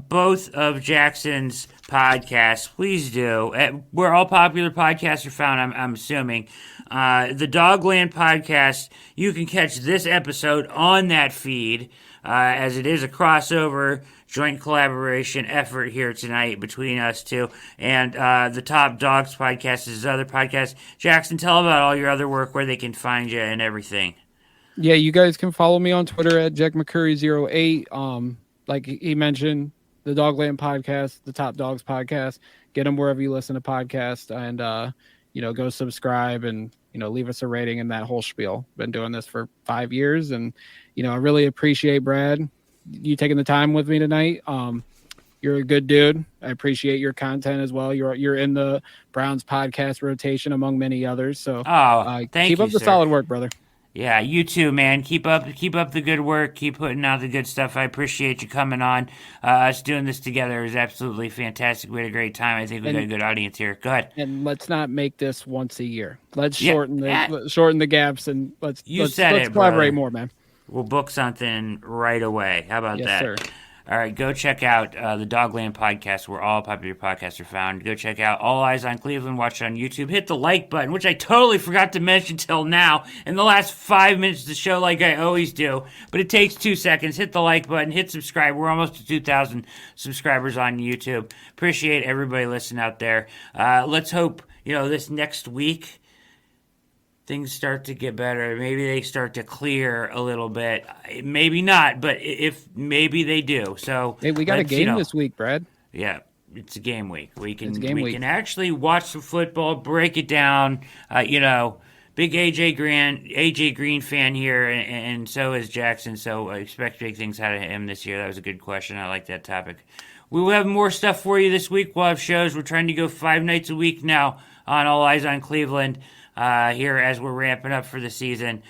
both of Jackson's podcast, please do. Where all popular podcasts are found, I'm assuming. The Dogland podcast, you can catch this episode on that feed, as it is a crossover joint collaboration effort here tonight between us two. And the Top Dogs podcast is his other podcast. Jackson, tell about all your other work, where they can find you and everything.
Yeah, you guys can follow me on Twitter at JackMcCurry08. Like he mentioned, the Dogland podcast, the Top Dogs podcast. Get them wherever you listen to podcasts, and go subscribe and leave us a rating and that whole spiel. Been doing this for 5 years, and I really appreciate Brad you taking the time with me tonight. You're a good dude. I appreciate your content as well. You're in the Browns podcast rotation among many others. So keep up the solid work, brother.
Yeah, you too, man. Keep up the good work. Keep putting out the good stuff. I appreciate you coming on. Us doing this together is absolutely fantastic. We had a great time. I think we got a good audience here. Go ahead.
And let's not make this once a year. Let's shorten the gaps, and let's collaborate more, man.
We'll book something right away. How about that?
Sir.
All right, go check out the Dogland podcast, where all popular podcasts are found. Go check out All Eyez on Cleveland. Watch it on YouTube. Hit the like button, which I totally forgot to mention till now in the last 5 minutes of the show, like I always do. But it takes 2 seconds. Hit the like button. Hit subscribe. We're almost to 2,000 subscribers on YouTube. Appreciate everybody listening out there. Let's hope this next week things start to get better. Maybe they start to clear a little bit. Maybe not, but if maybe they do. So
hey, we got a game this week, Brad.
Yeah, it's a game week. We can actually watch some football, break it down. Big AJ Green fan here, and so is Jackson. So I expect big things out of him this year. That was a good question. I like that topic. We will have more stuff for you this week. We'll have shows. We're trying to go 5 nights a week now on All Eyez on Cleveland. Here as we're ramping up for the season.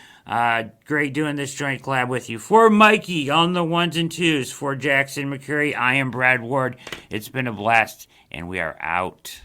Great doing this joint collab with you. For Mikey on the ones and twos, for Jackson McCurry, I am Brad Ward. It's been a blast, and we are out.